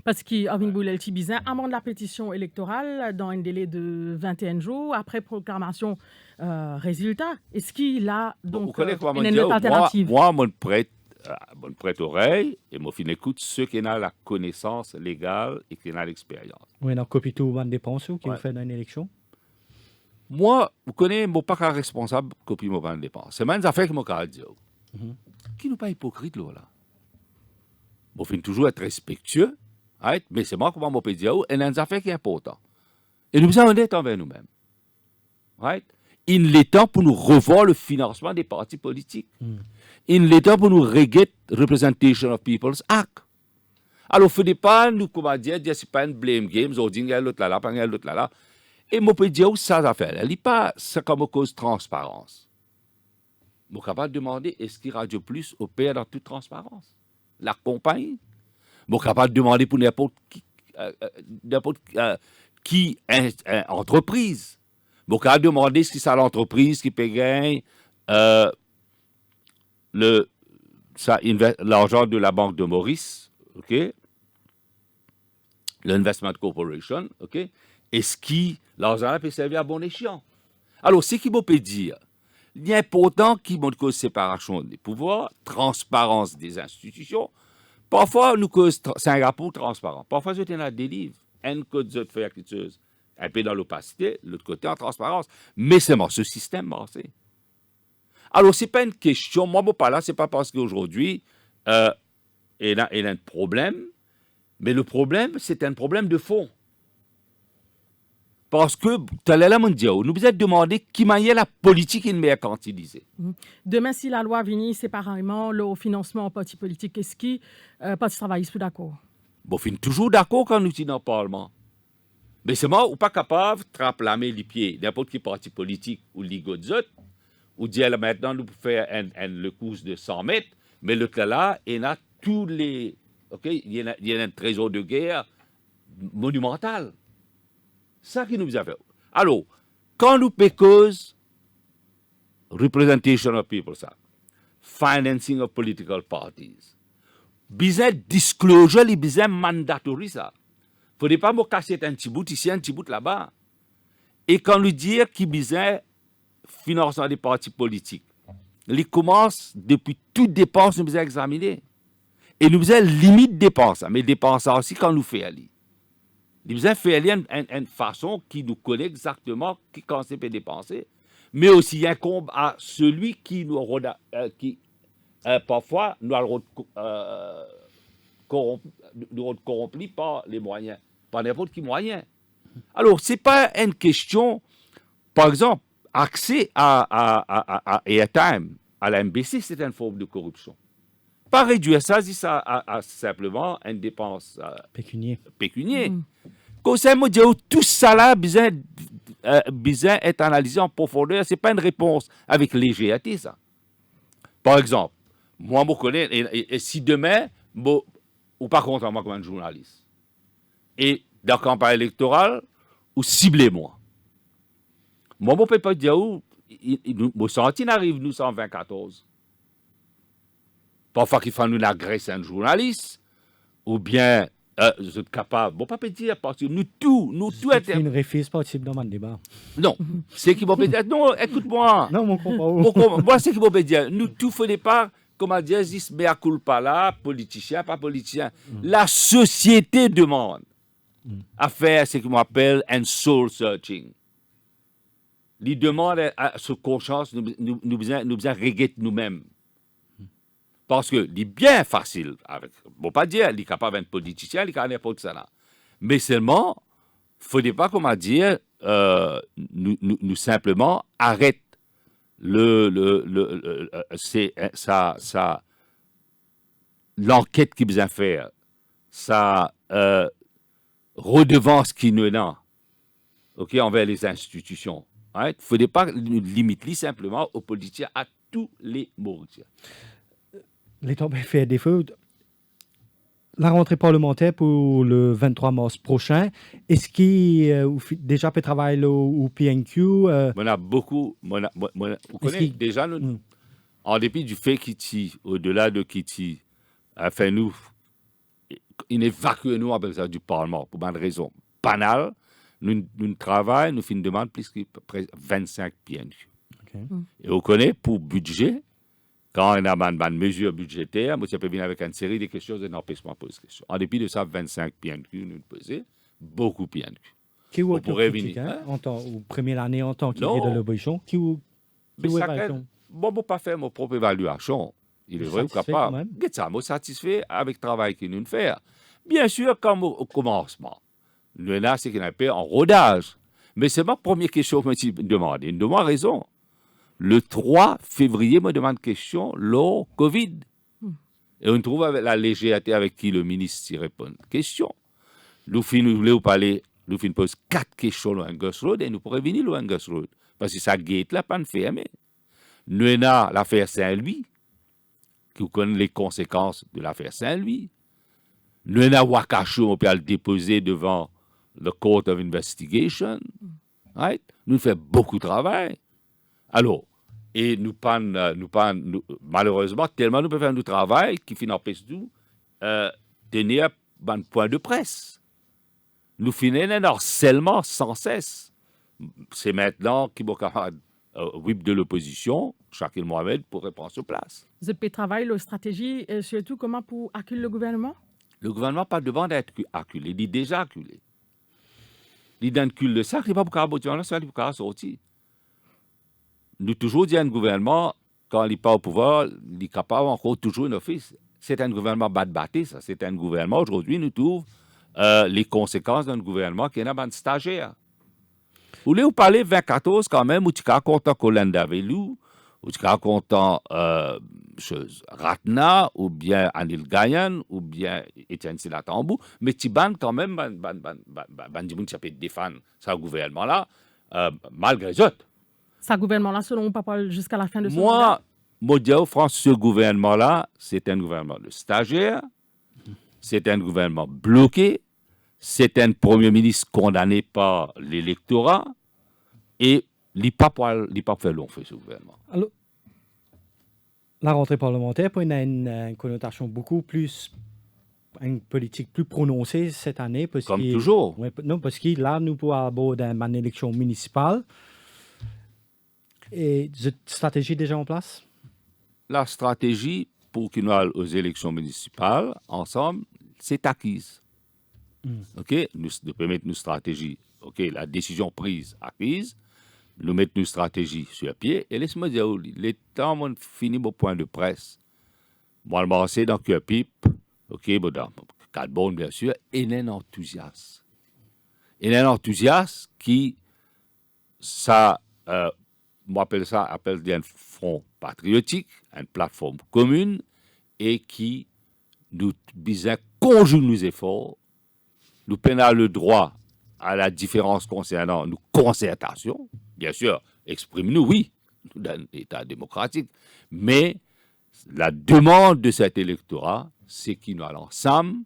S3: Parce qu'Arvin Boulel Tibizin amende la pétition électorale dans un délai de 21 jours après proclamation résultat. Est-ce qu'il a donc une autre alternative?
S4: Moi, mon prête oreille et mon fin écoute ceux qui ont la connaissance légale et qui ont l'expérience.
S2: Oui, donc, copie tout de dépenses qui vous fait dans une élection?
S4: Moi, vous connaissez, je ne suis pas responsable copie mon de dépenses. C'est même une affaire que je vais dire. Qui n'est pas hypocrite, là? Je finis toujours être respectueux, right? Mais c'est moi qui vais dire, et il y a une affaire qui est importante. Et nous sommes honnêtes envers nous-mêmes. Right? Il est temps pour nous revoir le financement des partis politiques. Il est temps pour nous régler Representation of People's Act. Alors, il ne faut pas nous, comment dire, c'est pas une blame game, on dit, il y a l'autre là, il y a l'autre là. Et je peux dire où ça affaire. Elle n'est pas ça comme cause de transparence. Je suis capable de demander est-ce qu'il Radio Plus opère dans toute transparence? La compagnie? Je suis capable de demander pour n'importe qui entreprise. Je suis capable de demander si c'est l'entreprise qui peut gagner l'argent de la Banque de Maurice, OK? L'Investment Corporation, OK? Est-ce que l'argent peut servir à bon escient? Alors, ce qu'il peut dire, il est important qu'il y ait une séparation des pouvoirs, transparence des institutions. Parfois, nous cause c'est un rapport transparent. Parfois, c'est un délivre. Un code de faire quelque chose, un peu dans l'opacité, l'autre côté en transparence. Mais c'est moi, ce système marché. Alors, ce n'est pas une question. Moi, pas là, ce n'est pas parce qu'aujourd'hui, il y a un problème. Mais le problème, c'est un problème de fond. Parce que, nous vous êtes demandé qui maniait la politique est mercantilisée.
S3: Demain, si la loi vient séparément le financement en parti politique, est-ce que le Parti travailliste est d'accord?
S4: Bon, on est toujours d'accord quand nous sommes dans le Parlement. Mais c'est moi, ou pas capable de trapper les pieds n'importe quel parti politique ou ligue d'autres, ou dire là, maintenant, nous pouvons faire le course de 100 mètres, mais le cas là, il y a tous les. OK, il y a un trésor de guerre monumental. Ça qui nous a fait. Alors, quand nous pécose representation of people, ça, financing of political parties, besoin disclosure, il besoin mandatory, ça. Il ne faut pas me casser un petit bout ici, un petit bout là-bas. Et quand nous dire qu'il besoin financement des partis politiques, il commence depuis toute dépense, nous besoin examiner. Et nous besoin limite dépenses, mais dépenses aussi quand nous fait aller. Nous besoin faire une façon qui nous connaît exactement qui quand c'est peut dépenser, mais aussi incombe à celui qui nous parfois nous corrompu par les moyens, par n'importe quel moyen. Alors, ce n'est pas une question, par exemple, accès à airtime, à la MBC, c'est une forme de corruption. Pas réduire ça, à simplement une dépense pécuniaire. Comme ça, moi, tout ça là, besoin être analysé en profondeur. Ce n'est pas une réponse avec légèreté, ça. Par exemple, moi, je connais, et si demain, ou pas contre moi comme un journaliste, et dans la campagne électorale, ou ciblez-moi. Moi, je ne peux pas dire où, mon sentiment arrive, nous, 124. Parfois, qu'il faut nous agresser un journaliste, ou bien, vous êtes capable, bon, pas dire, parce que nous tout
S2: C'est une réfise possible dans mon débat.
S4: Non, c'est qui vont dire, non, écoute-moi.
S2: Non, mon comprend.
S4: Moi, c'est qui vont dire, nous tout faisons pas, comment dire, mais à culpa là, politicien, pas politicien. La société demande à faire ce qu'on appelle un soul searching. Il demande à ce conscience, nous besoin régler nous-mêmes. Parce que c'est bien facile, bon pas dire, il est capable d'être politicien, il est capable n'importe ça. Mais seulement, il ne faudrait pas, comment dire, nous simplement arrête l'enquête qu'il besoin faire, sa redevance qui nous a, OK, envers les institutions. Il ne faudrait pas nous limiter simplement aux politiciens à tous les Mauriciens.
S2: Les temps fait défaut. La rentrée parlementaire pour le 23 mars prochain, est-ce qu'il déjà peut travailler au PNQ?
S4: On a beaucoup. Vous connaissez déjà, nous, en dépit du fait Kitty, au-delà de Kitty, a fait nous, il évacue nous en besoin du Parlement pour une raison banale. Nous travaillons, nous faisons une demande plus que 25 PNQ.
S2: Okay.
S4: Et on connaît pour budget, quand on a une mesure budgétaire, moi, ça peut venir avec une série de questions et d'empêchement de poser des questions. En dépit de ça, 25 PNQ, nous posons beaucoup PNQ.
S2: Qui
S4: on pourrait
S2: critique,
S4: venir.
S2: En tant, ou première année en tant qu'il
S4: Non.
S2: est de l'opposition?
S4: Mais ça crée- Bon, je ne pas faire mon propre évaluation. Il est vrai ou
S2: Satisfait
S4: capable.
S2: quand même.
S4: Qu'est-ce que ça, moi, satisfait avec le travail qu'il nous fait. Bien sûr, comme au commencement, nous avons ce qu'on appelle en rodage. Mais c'est ma première question que je me demande. Il me raison. Le 3 février, je me demande question, lors Covid. Et on trouve avec la légèreté avec qui le ministre y répond. Question. Nous voulons parler, nous poser 4 questions à Angus Road et nous pourrions venir à Angus Road. Parce que ça gate là, pas fermé. Nous avons l'affaire Saint-Louis, qui connaît les conséquences de l'affaire Saint-Louis. Nous avons Wakasho, on peut le déposer devant le Court of Investigation. Right? Nous faisons beaucoup de travail. Alors, et malheureusement, tellement nous pouvons faire du travail qui empêche nous tenir un point de presse. Nous finissons un harcèlement sans cesse. C'est maintenant qu'il y a whip de l'opposition, Shakil Mohamed, pourrait prendre sa place.
S3: Vous pouvez travailler la stratégie et surtout comment pour accueillir le gouvernement?
S4: Le gouvernement n'a pas demande d'être acculé, il est déjà acculé. Il est dans le cul de ça, il n'est pas pour sortir. Nous toujours dit à un gouvernement, quand il n'est pas au pouvoir, il est capable encore toujours un office. C'est un gouvernement bat-batté, ça. C'est un gouvernement, aujourd'hui, nous trouvons les conséquences d'un gouvernement qui est un stagiaire. Vous voulez vous parler 2014 quand même, où tu as content Colin Davelou, où tu as content Ratna, ou bien Anil Gayan, ou bien Etienne Silatambou, mais tu bandes quand même, qui s'appelle défendre ce gouvernement-là, malgré les autres.
S3: Ce gouvernement-là, selon vous, pas jusqu'à la fin de ce mandat?
S4: Moi, je dis France, ce gouvernement-là, c'est un gouvernement de stagiaires, c'est un gouvernement bloqué, c'est un premier ministre condamné par l'électorat, et il n'a pas fait long feu, ce gouvernement.
S2: Alors, la rentrée parlementaire a une connotation beaucoup plus, une politique plus prononcée cette année.
S4: Comme toujours.
S2: Non, parce que là, nous pouvons aborder une élection municipale. Et cette stratégie déjà en place?
S4: La stratégie pour qu'il nous aille aux élections municipales, ensemble, c'est acquise. OK? Nous mettre une stratégie. OK? La décision prise, acquise. Nous mettons une stratégie sur pied. Et laisse-moi dire, les temps, on finit mon point de presse. Moi, je suis dans le pipe. OK? Bon, dans Cadbon, bien sûr. Et il y a un enthousiasme. Il y a un enthousiasme qui, ça, moi, appelle un front patriotique, une plateforme commune, et qui nous besoin conjugue nos efforts, nous prenons le droit à la différence concernant nos concertations. Bien sûr, exprime-nous, oui, dans un État démocratique, mais la demande de cet électorat, c'est qu'il nous allons ensemble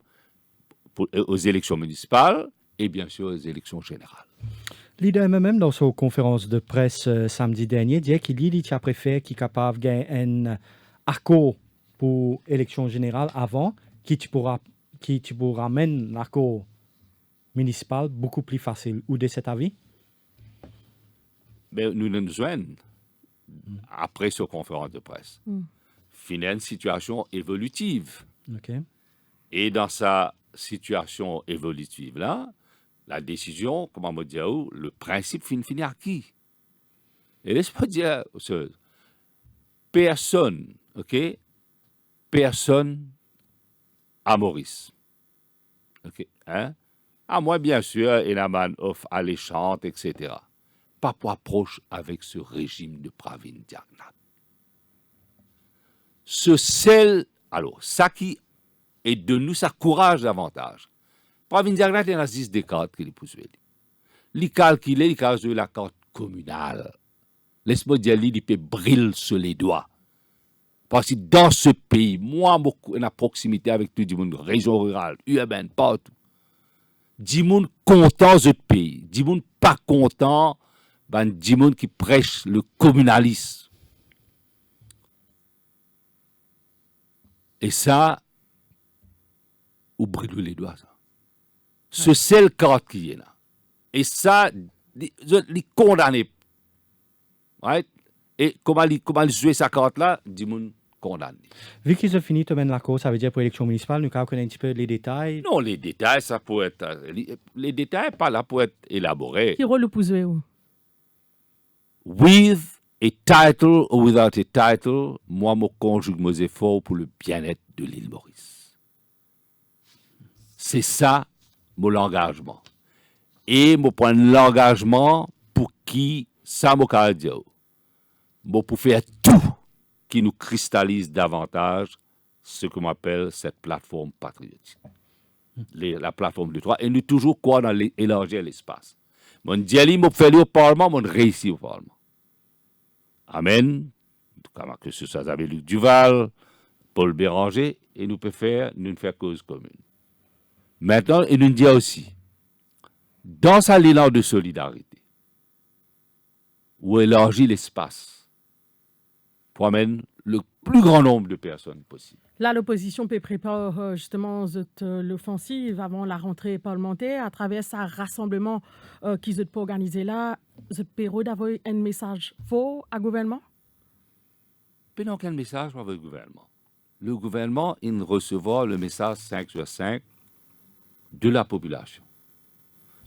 S4: aux élections municipales et bien sûr aux élections générales.
S2: Leader même dans sa conférence de presse samedi dernier dit qu'il a préféré qu'il est capable de gagner un accord pour l'élection générale avant, qui tu pourras mener l'accord municipal beaucoup plus facile. Ou de cet avis?
S4: Mais nous nous joignons après cette conférence de presse. Finir une situation évolutive.
S2: Okay.
S4: Et dans sa situation évolutive-là, la décision, comment me dire, le principe finit acquis. Et laisse-moi dire, personne, OK? Personne à Maurice. OK? Hein? À moi, bien sûr, il y a une offre alléchante, etc. Pas pour approche avec ce régime de Pravin Jagnnath. Alors, ça qui est de nous, ça courage davantage. Pravin Jagnnath, il y a 10 des cadres qui les poussent. il calcule, il calcule la carte communale. Laisse-moi dire, il peut briller sur les doigts. Parce que dans ce pays, moi, je suis en proximité avec tout le monde, région rurale, urbaine, partout. Du monde content de pays, du monde pas content, du monde qui prêche le communalisme. Et ça, ou brûle les doigts, ça. Ce seul carte qui est là. Et ça, les condamner. Right? Et comment il jouer sa carte là, du monde condamné.
S2: Vu qu'ils ont fini de mener la course, ça veut dire pour l'élection municipale, nous connaissons un petit peu les détails.
S4: Non, les détails, ça peut être. Les détails, pas là pour être élaborés.
S3: Qui rôle vous jouez où?
S4: With a title or without a title, moi, je conjugue mes efforts pour le bien-être de l'île Maurice. C'est ça, mon engagement. Et je prends l'engagement pour qui, ça, je dire. Pour faire tout qui nous cristallise davantage ce que m'appelle cette plateforme patriotique. La plateforme de droit. Et nous toujours quoi dans élargir l'espace. Mon dialogue, je fais au Parlement, je réussis au Parlement. Amen. En tout cas, que ce soit Luc Duval, Paul Béranger, et nous pouvons faire cause commune. Maintenant, et nous dire aussi, dans sa l'élan de solidarité, où élargit l'espace, pour amener le plus grand nombre de personnes possible.
S3: Là, l'opposition peut préparer justement l'offensive avant la rentrée parlementaire à travers sa rassemblement qu'ils ont organisé là. Vous peut d'avoir un message fort au gouvernement?
S4: Pas aucun message pour le gouvernement. Le gouvernement, il recevra le message 5 sur 5 de la population.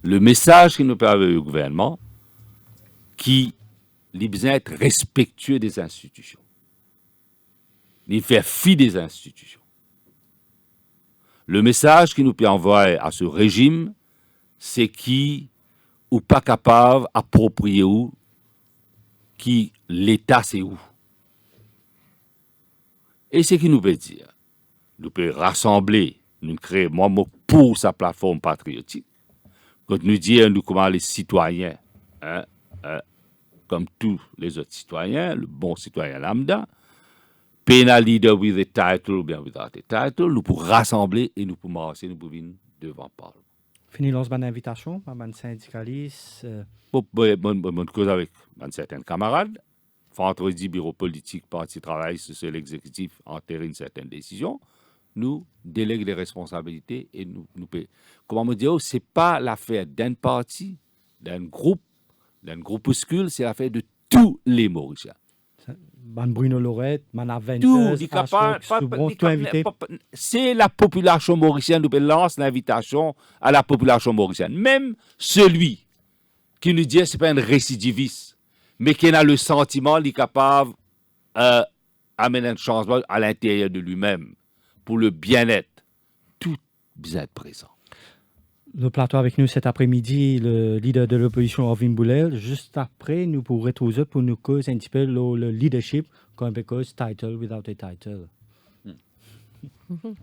S4: Le message qu'il nous peut avoir au gouvernement, qui il besoin d'être respectueux des institutions. Il fait fi des institutions. Le message qu'il nous peut envoyer à ce régime, c'est qui ou pas capable d'approprier où, qui l'État c'est où. Et c'est ce qu'il nous peut dire. Nous peut rassembler, nous créer, moi, pour sa plateforme patriotique. Quand nous disons, nous, comment les citoyens, comme tous les autres citoyens, le bon citoyen lambda, paying a leader with a title ou bien without a title, nous pour rassembler et nous pour marcher, nous pour venir devant le Parlement.
S2: Fini lance une invitation par un syndicaliste.
S4: Bonne cause avec certains camarades. Vendredi, bureau politique, parti travail, c'est l'exécutif entérine certaines décisions. Nous délègue les responsabilités et nous comment me dire, c'est pas l'affaire d'un parti, d'un groupuscule, c'est l'affaire de tous les Mauriciens.
S2: Bruno Lorette, Manaventus, tout invité.
S4: C'est la population mauricienne, nous lance l'invitation à la population mauricienne. Même celui qui nous dit que ce n'est pas un récidiviste, mais qui a le sentiment qu'il est capable d'amener un changement à l'intérieur de lui-même pour le bien-être. Tout bien être présent.
S2: Le plateau avec nous cet après-midi, le leader de l'opposition, Orvin Boulel. Juste après, nous pourrons retrouver pour nous causer un petit peu le leadership, comme because title without a title.
S1: Au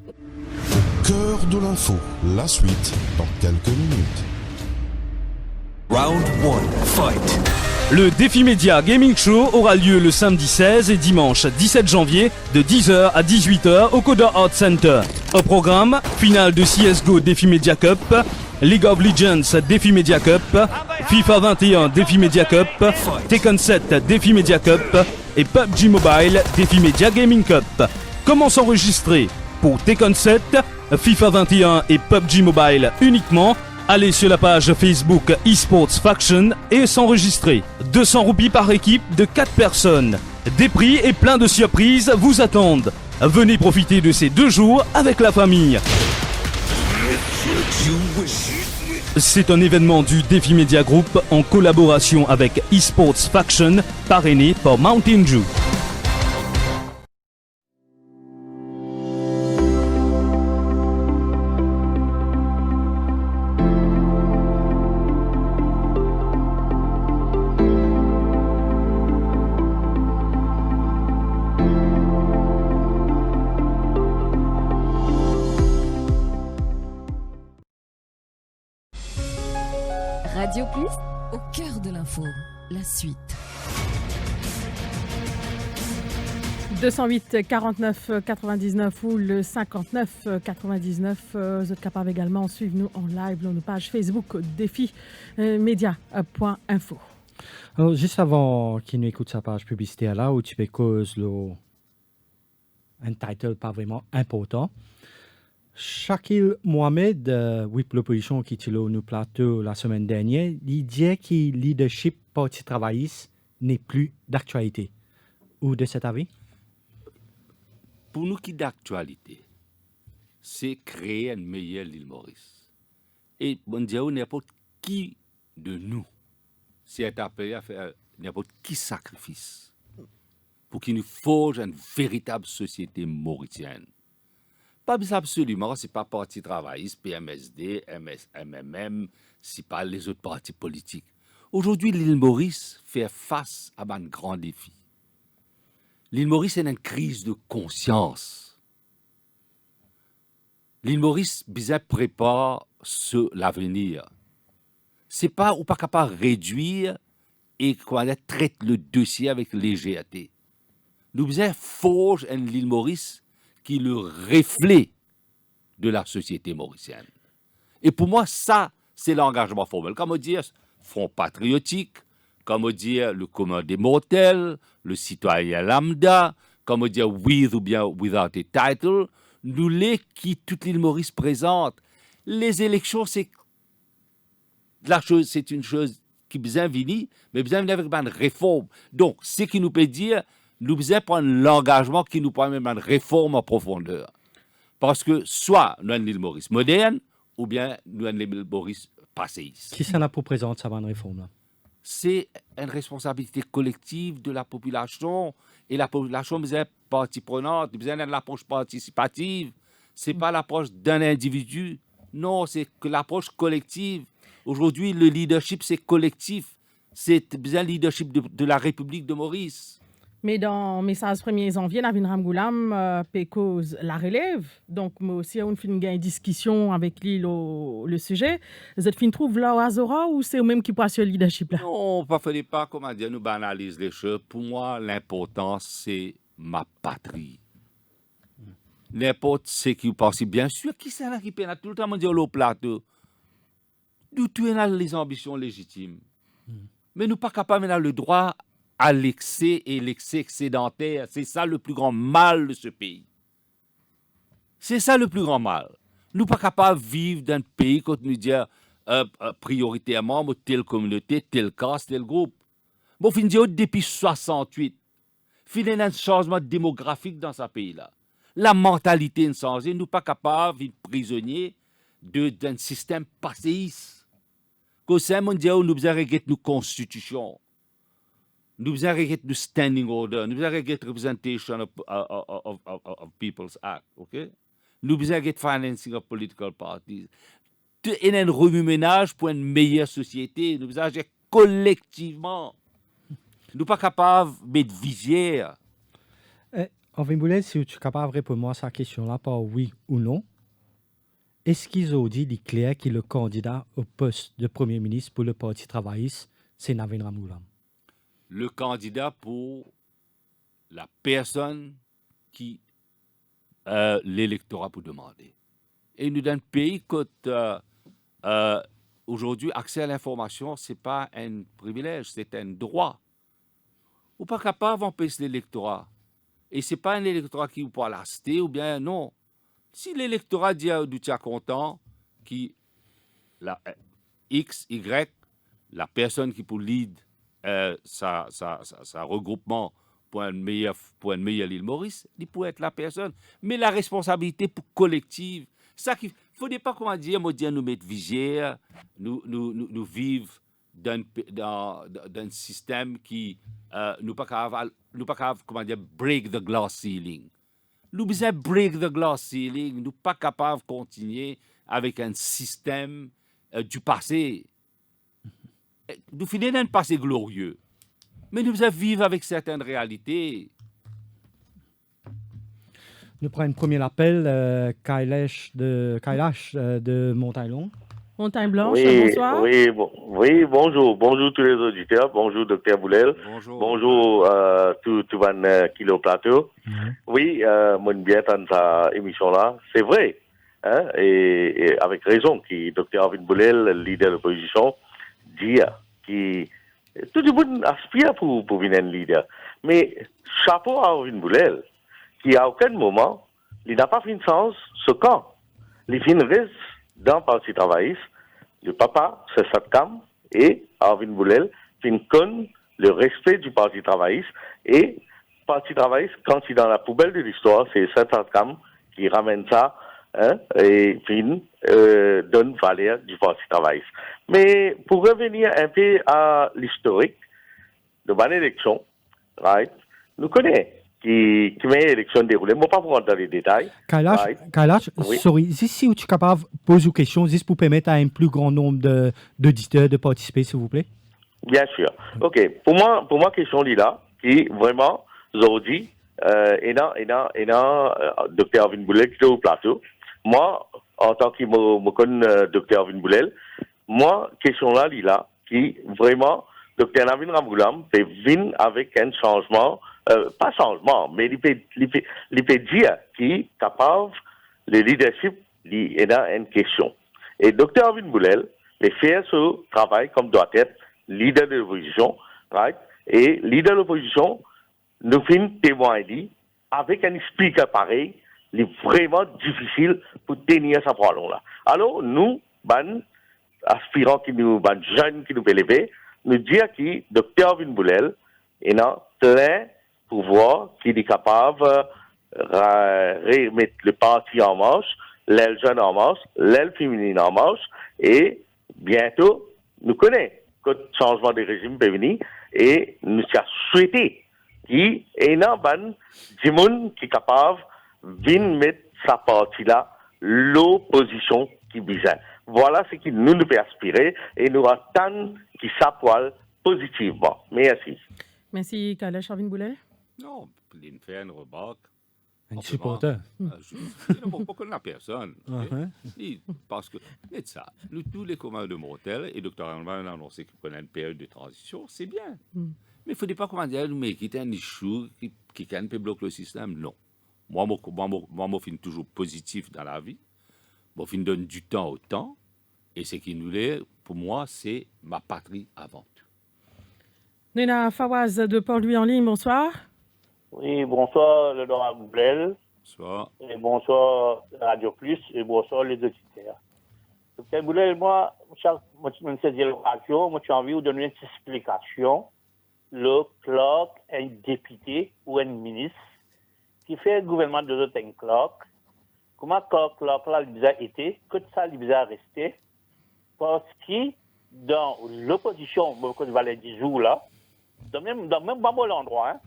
S1: cœur de l'info, la suite dans quelques minutes.
S5: Round 1, fight.
S6: Le Défi Média Gaming Show aura lieu le samedi 16 et dimanche 17 janvier de 10h à 18h au Coda Art Center. Au programme, finale de CSGO Défi Media Cup, League of Legends Défi Media Cup, FIFA 21 Défi Media Cup, Tekken 7 Défi Media Cup et PUBG Mobile Défi Media Gaming Cup. Comment s'enregistrer pour Tekken 7, FIFA 21 et PUBG Mobile uniquement? Allez sur la page Facebook eSports Faction et s'enregistrer. 200 roupies par équipe de 4 personnes. Des prix et plein de surprises vous attendent. Venez profiter de ces 2 jours avec la famille. C'est un événement du Défi Media Group en collaboration avec eSports Faction, parrainé par Mountain Dew.
S8: Radio Plus, l'info, la suite.
S3: 208 49 99 ou le 59 99. Vous êtes capable également de suivre nous en live sur nos pages Facebook défi media.info.
S2: Alors, juste avant qu'il nous écoute sa page publicitaire là, où tu peux cause un title pas vraiment important. Shakil Mohamed, whip l'opposition qui était là au plateau la semaine dernière, il dit que le leadership parti travailliste n'est plus d'actualité. Ou de cet avis?
S4: Pour nous qui d'actualité, c'est créer une meilleure l'île Maurice. Et bon Dieu, n'importe qui de nous, c'est appelé à faire n'importe qui sacrifice pour qu'il nous forge une véritable société mauricienne. Pas absolument, c'est pas parti travailliste, PMSD, MMM, c'est pas les autres partis politiques. Aujourd'hui, l'île Maurice fait face à un grand défi. L'île Maurice est une crise de conscience. L'île Maurice, bizarre, prépare l'avenir. C'est pas ou pas capable de réduire et qu'on traite le dossier avec légèreté. Nous bizarre forge l'île Maurice qui est le reflet de la société mauricienne. Et pour moi, ça, c'est l'engagement formel. Comme on dit, Front patriotique, comme on dit, le commun des mortels, le citoyen lambda, comme on dit, with ou bien without a title, nous les qui toute l'île Maurice présente. Les élections, c'est une chose qui besoin venir, mais besoin venir avec une réforme. Donc, ce qui nous peut dire, nous devons prendre l'engagement qui nous permet une réforme en profondeur. Parce que soit nous avons l'île Maurice moderne, ou bien nous avons l'île Maurice passéiste.
S2: Qui s'en a pour présenter sa bonne réforme là?
S4: C'est une responsabilité collective de la population. Et la population besoin d'être partie prenante, besoin d'une approche participative. Ce n'est pas l'approche d'un individu. Non, c'est que l'approche collective. Aujourd'hui, le leadership, c'est collectif. C'est bien le leadership de la République de Maurice.
S3: Mais dans message 1er janvier, Navin Ramgoulam cause la relève. Donc, moi aussi, on fait une discussion avec lui le sujet. Vous êtes fin trouve là au Azora ou c'est eux-mêmes qui passent le leadership là?
S4: Non, il ne fallait pas, comment dire, nous banaliser les choses. Pour moi, l'important, c'est ma patrie. N'importe ce qui vous pense, bien sûr, qui c'est là qui peine tout le temps, on dit au plateau. Nous tuons les ambitions légitimes. Mais nous ne sommes pas capables d'avoir le droit à l'excès et l'excès excédentaire. C'est ça le plus grand mal de ce pays. C'est ça le plus grand mal. Nous ne sommes pas capables de vivre dans un pays quand nous disons prioritairement telle communauté, tel caste, tel groupe. Bon, fin de depuis 68, il y a un changement démographique dans ce pays-là. La mentalité a changé. Nous ne sommes pas capables d'être prisonniers d'un système passéiste. Quand c'est mondial, nous devons régler nos constitutions. Nous devons régler nos standing order. Nous devons régler representation of People's Act. Okay? Nous devons régler financing of political parties. Il y a un remue-ménage pour une meilleure société. Nous devons agir collectivement. Nous ne sommes pas capables de mettre visière.
S2: Alvin Boulel, si tu es capable de répondre à cette question-là par oui ou non, est-ce qu'ils ont dit clair que le candidat au poste de Premier ministre pour le Parti travailliste, c'est Navin Ramgoulam?
S4: Le candidat pour la personne qui l'électorat peut demander. Et nous, dans le pays, aujourd'hui, accès à l'information, ce n'est pas un privilège, c'est un droit. Vous n'êtes pas capable d'empêcher l'électorat. Et ce n'est pas un électorat qui vous parle à l'acheter ou bien non. Si l'électorat dit à nous tiens content, qui la X, Y, la personne qui peut lead sa regroupement pour un meilleur l'île Maurice, il peut être la personne. Mais la responsabilité pour collective, ça qu'il ne faut pas comment dire, nous mettre visière, nous vivre dans un système qui nous pas capable comment dire break the glass ceiling. Nous besoin break the glass ceiling, nous pas capable de continuer avec un système du passé. Nous finissons d'un passé glorieux. Mais nous devons vivre avec certaines réalités.
S2: Nous prenons un premier appel, Kailash de Montaillon.
S3: Montagne Blanche,
S7: Oui,
S3: bonsoir.
S7: oui, bonjour. Bonjour tous les auditeurs. Bonjour, docteur Boulel.
S4: Bonjour.
S7: Bonjour, tout van Kilo Plateau. Oui, moi, bien dans sa émission-là. C'est vrai. Hein, et avec raison, qui docteur Arvin Boulel, le leader de l'opposition, dit qui tout le monde aspire pour devenir un leader. Mais chapeau à Arvin Boulel, qui à aucun moment, il n'a pas fait une sens ce camp. Les filles restent dans le Parti travailliste. Le papa, c'est Satkam, et Arvin Boulel, qui connaît le respect du Parti travailliste. Et le Parti travailliste, quand il est dans la poubelle de l'histoire, c'est Satkam qui ramène ça, hein, et qui donne valeur du Parti travailliste. Mais pour revenir un peu à l'historique de bonne élection, right, nous connaissons qui met l'élection déroulée. Je ne vais pas vous rentrer dans les détails.
S2: Kailash,
S7: Oui.
S2: sorry, si tu es capable de poser une question, juste pour permettre à un plus grand nombre d'auditeurs de participer, s'il vous plaît.
S7: Bien sûr. OK. Pour moi, question là, qui vraiment, aujourd'hui, docteur Arvin Boulel qui est au plateau. Moi, en tant que me connais docteur Arvin Boulel, moi, question là, qui vraiment, docteur Arvin Ramgoulam peut venir avec un changement, pas changement, mais il peut dire qui est capable, le leadership, il est dans une question. Et docteur Arvin Boulel, les faire ce travail comme doit être leader de l'opposition, right? Et leader de l'opposition, nous finissons témoigner avec un speaker pareil, il est vraiment difficile pour tenir sa parole là. Alors, nous, aspirants jeunes qui nous élever, nous dire que docteur Arvin Boulel est a plein pouvoir, qu'il est capable de remettre le parti en marche, l'aile jeune en marche, l'aile féminine en marche, et bientôt, nous connaissons que le changement de régime peut venir, et nous avons souhaité qu'il y ait du monde qui est capable de mettre sa partie là, l'opposition qui besoin. Voilà ce que nous pouvons aspirer, et nous attendons qu'il s'appoile positivement. Merci.
S3: Merci, Kailash Arvin Boulel.
S4: Non, il fait une remarque.
S2: Un supporter.
S4: Je ne pas connaître la personne.
S2: Uh-huh.
S4: Parce que, c'est ça, nous, tous les communs de mortels, et Dr. Alman a annoncé qu'il prenait une période de transition, c'est bien. Mais il ne faut pas commander à nous, mais quitter un issue qui peut bloquer le système. Non. Moi, je suis toujours positif dans la vie. Je donne du temps au temps. Et ce qui nous est, pour moi, c'est ma patrie avant tout.
S3: Nena Fawaz de Port-Louis en ligne, bonsoir.
S9: Oui, bonsoir, le Dora Boulel.
S4: Bonsoir.
S9: Et bonsoir, Radio Plus, et bonsoir, les auditeurs. Docteur Boulel, moi, je suis l'occasion, moi, j'ai envie de donner une explication. Le clerc, un député ou un ministre qui fait le gouvernement de l'autre un clerc, comment clerc là, il a été, que ça, il a resté, parce que dans l'opposition, beaucoup de valeurs 10 jours là, dans même bon endroit, hein,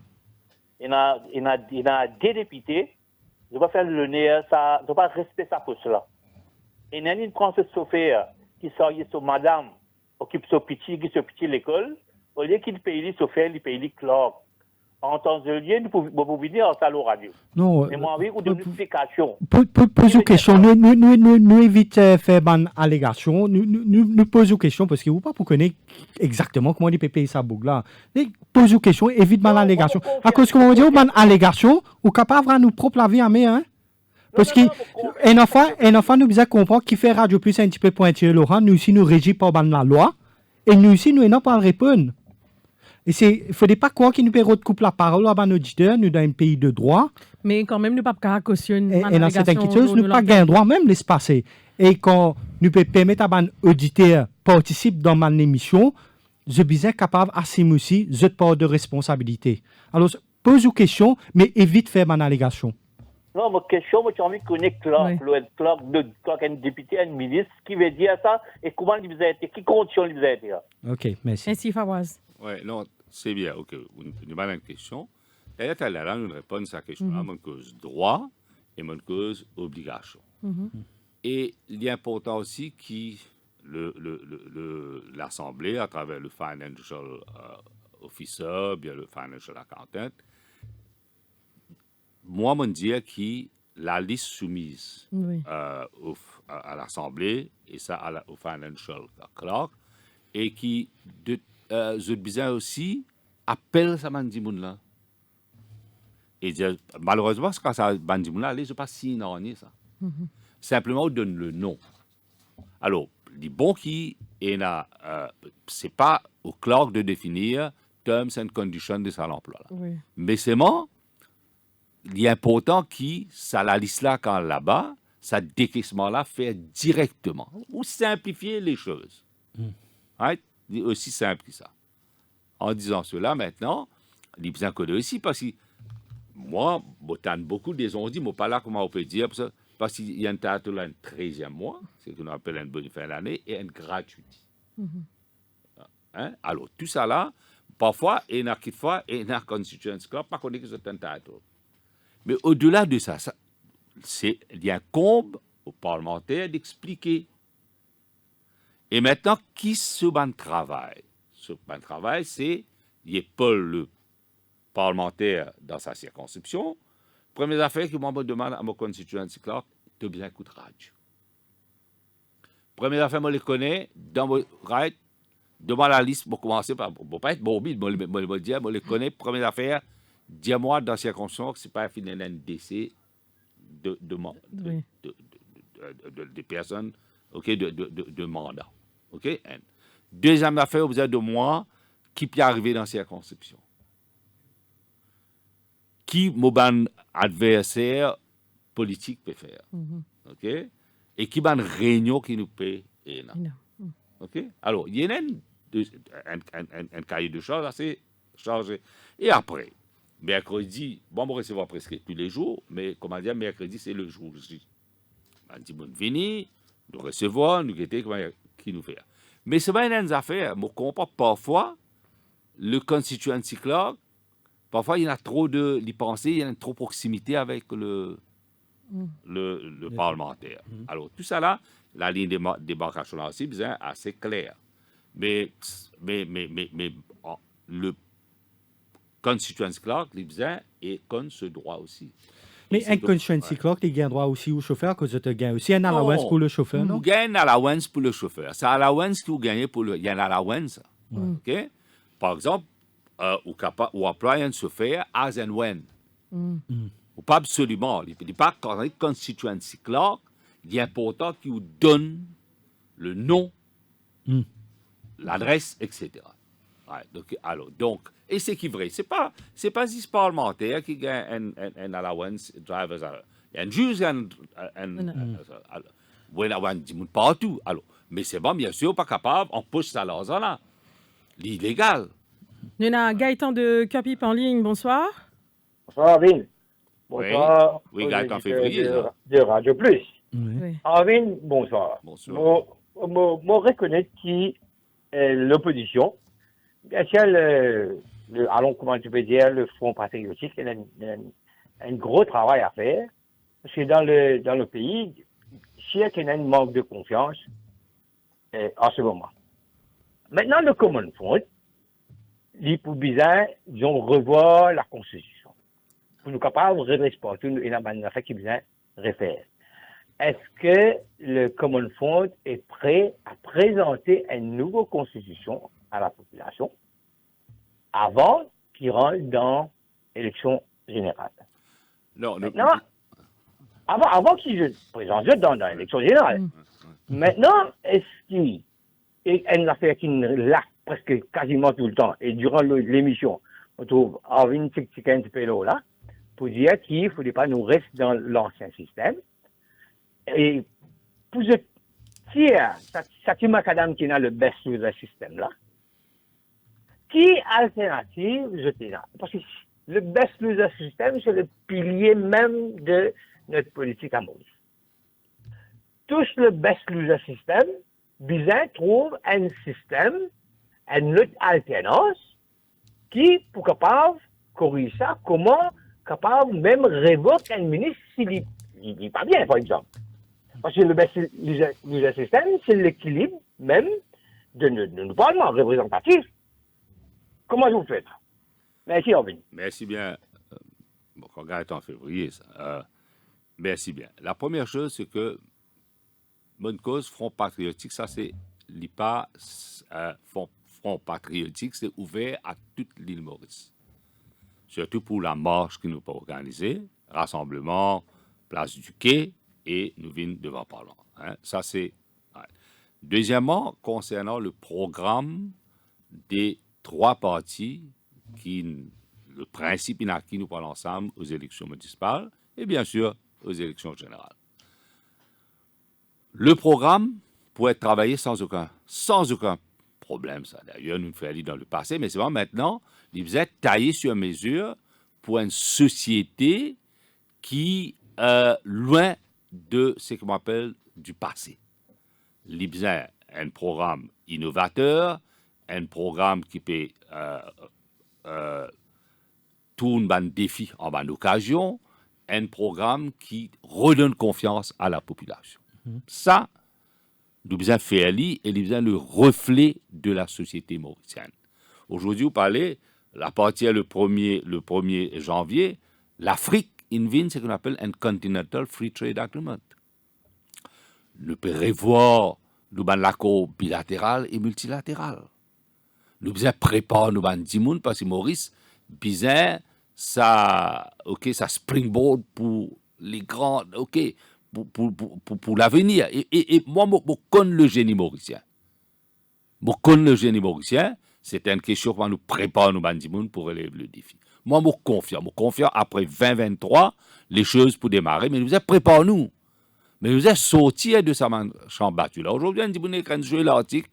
S9: il y a des députés, je vais faire le nez, ça, je vais pas respecter sa poste là. Et il y a une princesse Sophie qui sort sur madame, occupe ce petit l'école, au lieu qu'il paye Sophie, il paye les Clark. En temps de lieu, vous pouvez venir en salle radio.
S2: Non.
S9: Mais moi, oui, vous donnez une explication.
S2: Pose une question. Nous évitons de faire une allégation. Nous posons une question parce que vous ne pouvez pas connaître exactement comment il peut payer sa boucle là. Pose une question, évite une allégation. À cause que vous dites une allégation, vous êtes capable de nous propre la vie à main, hein? Parce que un enfant nous besoin comprendre qui fait Radio Plus un petit peu pointilleux, Laurent. Nous aussi nous régis par la loi et nous aussi nous n'avons pas à répondre. Et il ne faudrait pas croire qu'il nous peut recouper la parole à nos auditeurs, nous dans un pays de droit.
S3: Mais quand même, nous ne pouvons pas cautionner.
S2: Et dans certaines questions, nous n'avons pas droit même de se passer. Et quand nous pouvons permettre à nos auditeurs de participer dans mon émission, je suis capable d'assumer aussi cette part de responsabilité. Alors, pose une question, mais évite de faire mon allégation.
S9: Non, ma question, moi, j'ai envie de connaître Clark, Clark, un député, un ministre, qui veut dire ça, et comment il vous a été, qui condition il vous a été.
S2: OK, merci.
S3: Merci, Fawaz.
S4: Oui, non, c'est bien, OK. Une bonne question. D'ailleurs, tu as là une réponse à la question. Mon cause droit et mon cause obligation. Et il est important aussi que l'Assemblée, à travers le Financial Officer, bien le Financial Accountant, moi, je dis que la liste soumise
S3: Oui.
S4: à l'Assemblée et ça au Financial Clerk et qui, je disais aussi, appelle ça Bandimoun là. Et malheureusement, quand ça Bandimoun là, je ne sais pas si non, ça. Simplement, on donne le nom. Alors, les bons qui est là, c'est pas au clerk de définir terms and conditions de son emploi. Là.
S3: Oui.
S4: Mais c'est moi, il est important qui, ça la liste là quand là-bas, ça décaissement là fait directement ou simplifier les choses. Right? C'est aussi simple que ça. En disant cela, maintenant, les bien connus aussi, parce que moi, beaucoup des on dit, mais pas là comment on peut dire, parce qu'il y a un titre là, un 13e mois, c'est ce qu'on appelle une bonne fin d'année, et un gratuit. Hein? Alors, tout ça là, parfois, il y a qui fois, il y a un constituency club, pas qu'on est que c'est un titre. Mais au-delà de ça, il incombe aux parlementaires d'expliquer. Et maintenant, qui se ban travail? Ce ban travail, c'est, il n'est pas le parlementaire dans sa circonscription. Première affaire que moi me demande à mon constituency clerk, de bien écouter radio. Première affaire, moi, je les connais, dans mon right, devant la liste, pour commencer par, pour pas être morbide, moi, je les connais, première affaire, dis-moi dans la circonscription que ce n'est pas un fini NDC de personnes, ok, de mandat. OK? Deuxième affaire, vous avez de moi qui peut arriver dans la circonscription. Qui, mon adversaire politique peut faire. OK? Et qui ban réunion qui nous paye. OK? Alors, il y a un cahier de charges assez chargé. Et après, mercredi, bon, on recevoir presque tous les jours, mais comment dire, mercredi, c'est le jour J. On dit, bon, venir, nous recevoir, nous guetter, qui nous fait. Mais c'est pas une affaire. Je comprends parfois, le constituency clerk, parfois, il y a trop de pensées, il y a trop de proximité avec le parlementaire. Alors, tout ça là, la ligne de démarcation là aussi, c'est assez clair. Mais le constituency clerk, il et con ce droit aussi.
S2: Mais un constituency clerk, il gagne droit aussi au chauffeur, que tu gagnes aussi un allowance pour le chauffeur, non?
S4: Vous gagnez un allowance pour le chauffeur. C'est un allowance que vous gagnez pour le... Il y a un allowance. OK? Par exemple, ou employer un chauffeur as and when. Ou pas absolument. Il ne pas quand il constituency clerk, il est important qu'il vous donne le nom, l'adresse, etc. Ouais, donc, et c'est qui vrai. C'est pas ce parlementaire qui gagne un allowance driver's allowance. Il y a un juge partout. Alors, mais c'est bon, bien sûr, pas capable, on pousse ça là. L'illégal.
S3: Nous avons Gaëtan de Capip en ligne. Bonsoir.
S10: Bonsoir, Arvin. Bonsoir.
S4: Oui, Gaëtan février.
S10: De Radio Plus.
S3: Oui.
S10: Arvin, bonsoir.
S4: Bonsoir.
S10: Je reconnais qui est l'opposition. Bien sûr, allons, comment tu peux dire, le Front patriotique, il a un gros travail à faire. Parce que dans le pays, il y a un manque de confiance en ce moment. Maintenant, le Common Front, il pour bizarre, ils ont revoir la Constitution. Pour nous capables de redresser partout, il y a une affaire qui besoin de refaire. Est-ce que le Common Front est prêt à présenter une nouvelle Constitution à la population avant qu'il rentre dans l'élection générale?
S4: Non,
S10: maintenant, avant qu'il se présente dans l'élection générale. Maintenant, est-ce qu'il y a une affaire qui l'a presque quasiment tout le temps, et durant l'émission, on trouve Arvin Tiktikent-Pello là, pour dire qu'il ne faudrait pas nous rester dans l'ancien système. Et pour ce tiers, c'est macadam qui a le best user système là. Qui alternative jeter là? Parce que le best user système, c'est le pilier même de notre politique à Maurice. Tous le best user système, Bizin trouve un système, une autre alternance, qui, pour capable corriger ça, comment capable même révoquer un ministre s'il n'est pas bien, par exemple. Parce que le best user système, c'est l'équilibre même de nos parlements représentatifs. Comment vous faites? Merci, Arvin.
S4: Merci bien. Quand Gaëtan en février, ça. Merci bien. La première chose, c'est que bonne cause, Front patriotique, ça c'est l'IPA, Front patriotique, c'est ouvert à toute l'île Maurice. Surtout pour la marche que nous pouvons organiser, rassemblement, place du quai, et nous venons devant Parlement. Hein. Ça c'est... Ouais. Deuxièmement, concernant le programme des trois partis qui, le principe inacquis, nous parlons ensemble aux élections municipales et bien sûr aux élections générales. Le programme pourrait être travaillé sans aucun problème, ça. D'ailleurs, nous le faisons dans le passé, mais c'est vraiment maintenant, il vous êtes taillé sur mesure pour une société qui est loin de ce qu'on appelle du passé. L'IBSA est un programme innovateur, un programme qui peut tourner un défi en une occasion, un programme qui redonne confiance à la population. Ça, l'IBSA fait et l'IBSA le reflet de la société mauricienne. Aujourd'hui, vous parlez, à partir du 1er janvier, l'Afrique invite ce qu'on appelle un Continental Free Trade Agreement. Nous pouvons revoir l'accord bilatéral et multilatéral. Nous devons préparer nos bandits parce que Maurice, bizarre, ça springboard pour les grands, pour l'avenir. Et moi, je connais le génie mauricien. C'est une question pour nous préparer nos bandits pour relever le défi. Moi, je confie après 2023, les choses pour démarrer, mais nous préparons-nous. Mais nous sommes sortis de sa chambre battue. Là, aujourd'hui, on dit qu'on a joué l'article,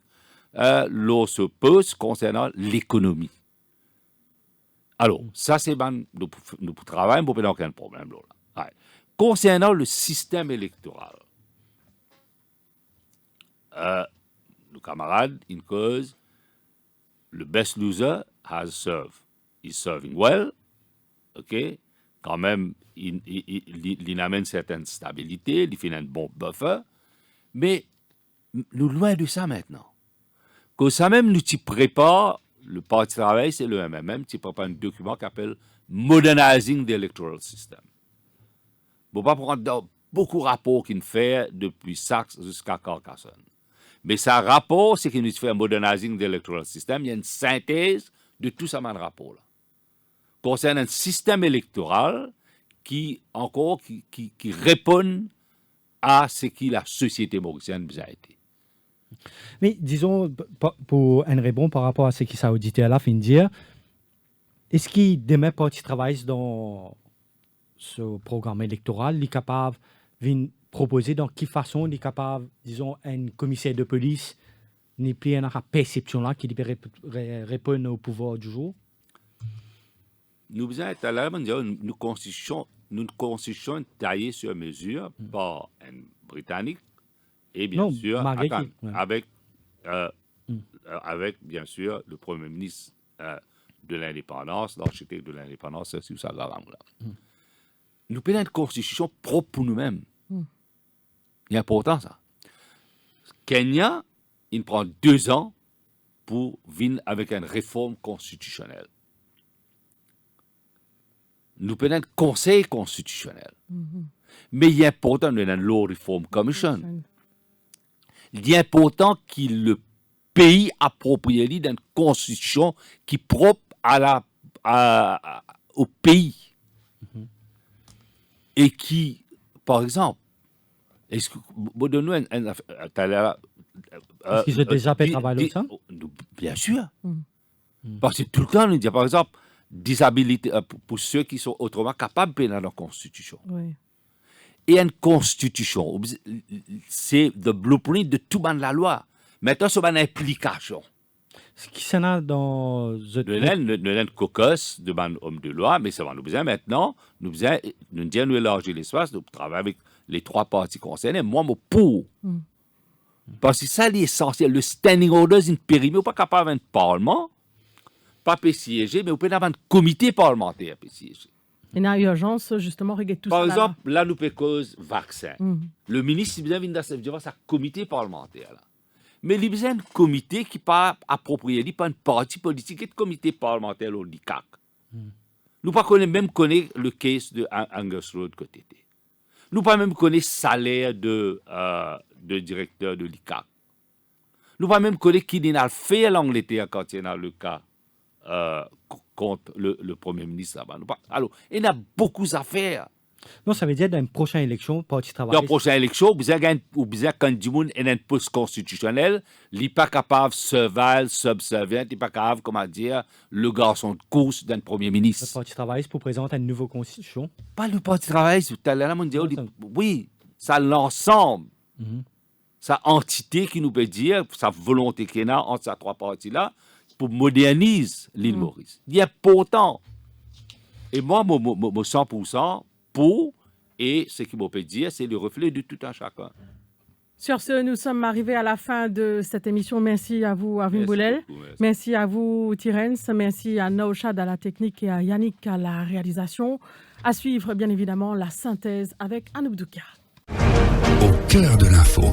S4: l'on se pose concernant l'économie. Alors, ça, c'est nous travaillons pour pas aucun problème. Là. Ouais. Concernant le système électoral, nos camarades, in cause, le best loser has served. He's serving well, OK? Quand même, il amène certaine stabilité, il fait un bon buffer, mais nous loin de ça maintenant. Que ça même, nous t'y prépare, le Parti travail, c'est le MMM, tu prépare un document qui s'appelle Modernizing the Electoral System. Bon, pas prendre beaucoup de rapports qu'il fait depuis Saxe jusqu'à Carcassonne. Mais ça rapport, c'est qu'il nous fait un Modernizing the Electoral System, il y a une synthèse de tout ça, man rapport-là. Concernant un système électoral qui répond à ce que la société mauricienne a été.
S2: Mais disons, pour un rebond par rapport à ce qui s'est audité à la fin de dire, est-ce qu'il demain Parti travaille dans ce programme électoral, il est capable de proposer dans quelle façon il est capable, disons, un commissaire de police n'est plus une perception là qui répond au pouvoir du jour?
S4: Nous nous constitution taillée sur mesure par un Britannique et bien sûr avec bien sûr le Premier ministre de l'indépendance, l'architecte de l'indépendance, c'est ça là. Nous prenons une constitution propre pour nous-mêmes. C'est important ça. Kenya, il prend 2 ans pour venir avec une réforme constitutionnelle. Nous prenons un conseil constitutionnel. Mais il est important de la Law Reform Commission. Il est important que le pays approprie d'une constitution qui est propre au pays. Et qui, par exemple, est-ce que vous donnez
S2: est-ce qu'ils ont déjà fait travailler ça?
S4: Bien sûr. Parce que tout le temps, on dit, par exemple, disabilité pour ceux qui sont autrement capables de dans la Constitution.
S3: Oui.
S4: Et une Constitution, c'est le blueprint de tout la loi. Maintenant, c'est une application.
S2: Ce qui s'en a dans...
S4: Le caucus de homme de loi, mais ça va nous besoin maintenant, nous disons élargir l'espace, nous travaillons avec les 3 partis concernés, moi, pour. Parce que ça, l'essentiel, le standing order, c'est une périmètre, pas capable d'un parlement, pas siéger, mais on peut avoir un comité parlementaire pour siéger.
S3: Il y a urgence, justement, regarde tout ça.
S4: Par exemple, là, nous pouvons cause vaccin. Le ministre, il vient d'avoir sa comité parlementaire. Là. Mais il y a un comité qui n'est pas approprié, il n'y a pas un parti politique, et un comité parlementaire au LICAC. Nous ne connaissons même le cas de Angus Road côté. Nous pas même connaître salaire de directeur de l'ICA. Nous pas même connaître qui n'a fait à l'Angleterre quand il y a le cas contre le Premier ministre là-bas. Alors, il y a beaucoup à faire.
S2: Non, ça veut dire dans une prochaine élection, Parti
S4: Dans la
S2: travailliste.
S4: prochaine élection, vous avez quand du monde est un poste constitutionnel, il n'est pas capable de servir, subservient, il n'est pas capable, comment dire, le garçon de course d'un Premier
S2: Le
S4: ministre.
S2: Parti travailliste pour présenter une nouvelle constitution.
S4: Pas le Parti travailliste, tout à l'heure, on dit, oui, ça l'ensemble. Sa entité qui nous peut dire, sa volonté qu'il y a entre ces trois parties-là, pour moderniser l'île Maurice. Il est important. Et moi, 100% pour, et ce qu'il me peut dire, c'est le reflet de tout un chacun.
S3: Sur ce, nous sommes arrivés à la fin de cette émission. Merci à vous, Arvin Boulel. Merci à vous, Terence. Merci à Naouchad à la technique et à Yannick à la réalisation. À suivre, bien évidemment, la synthèse avec Anouk Douka.
S1: Au cœur de l'info.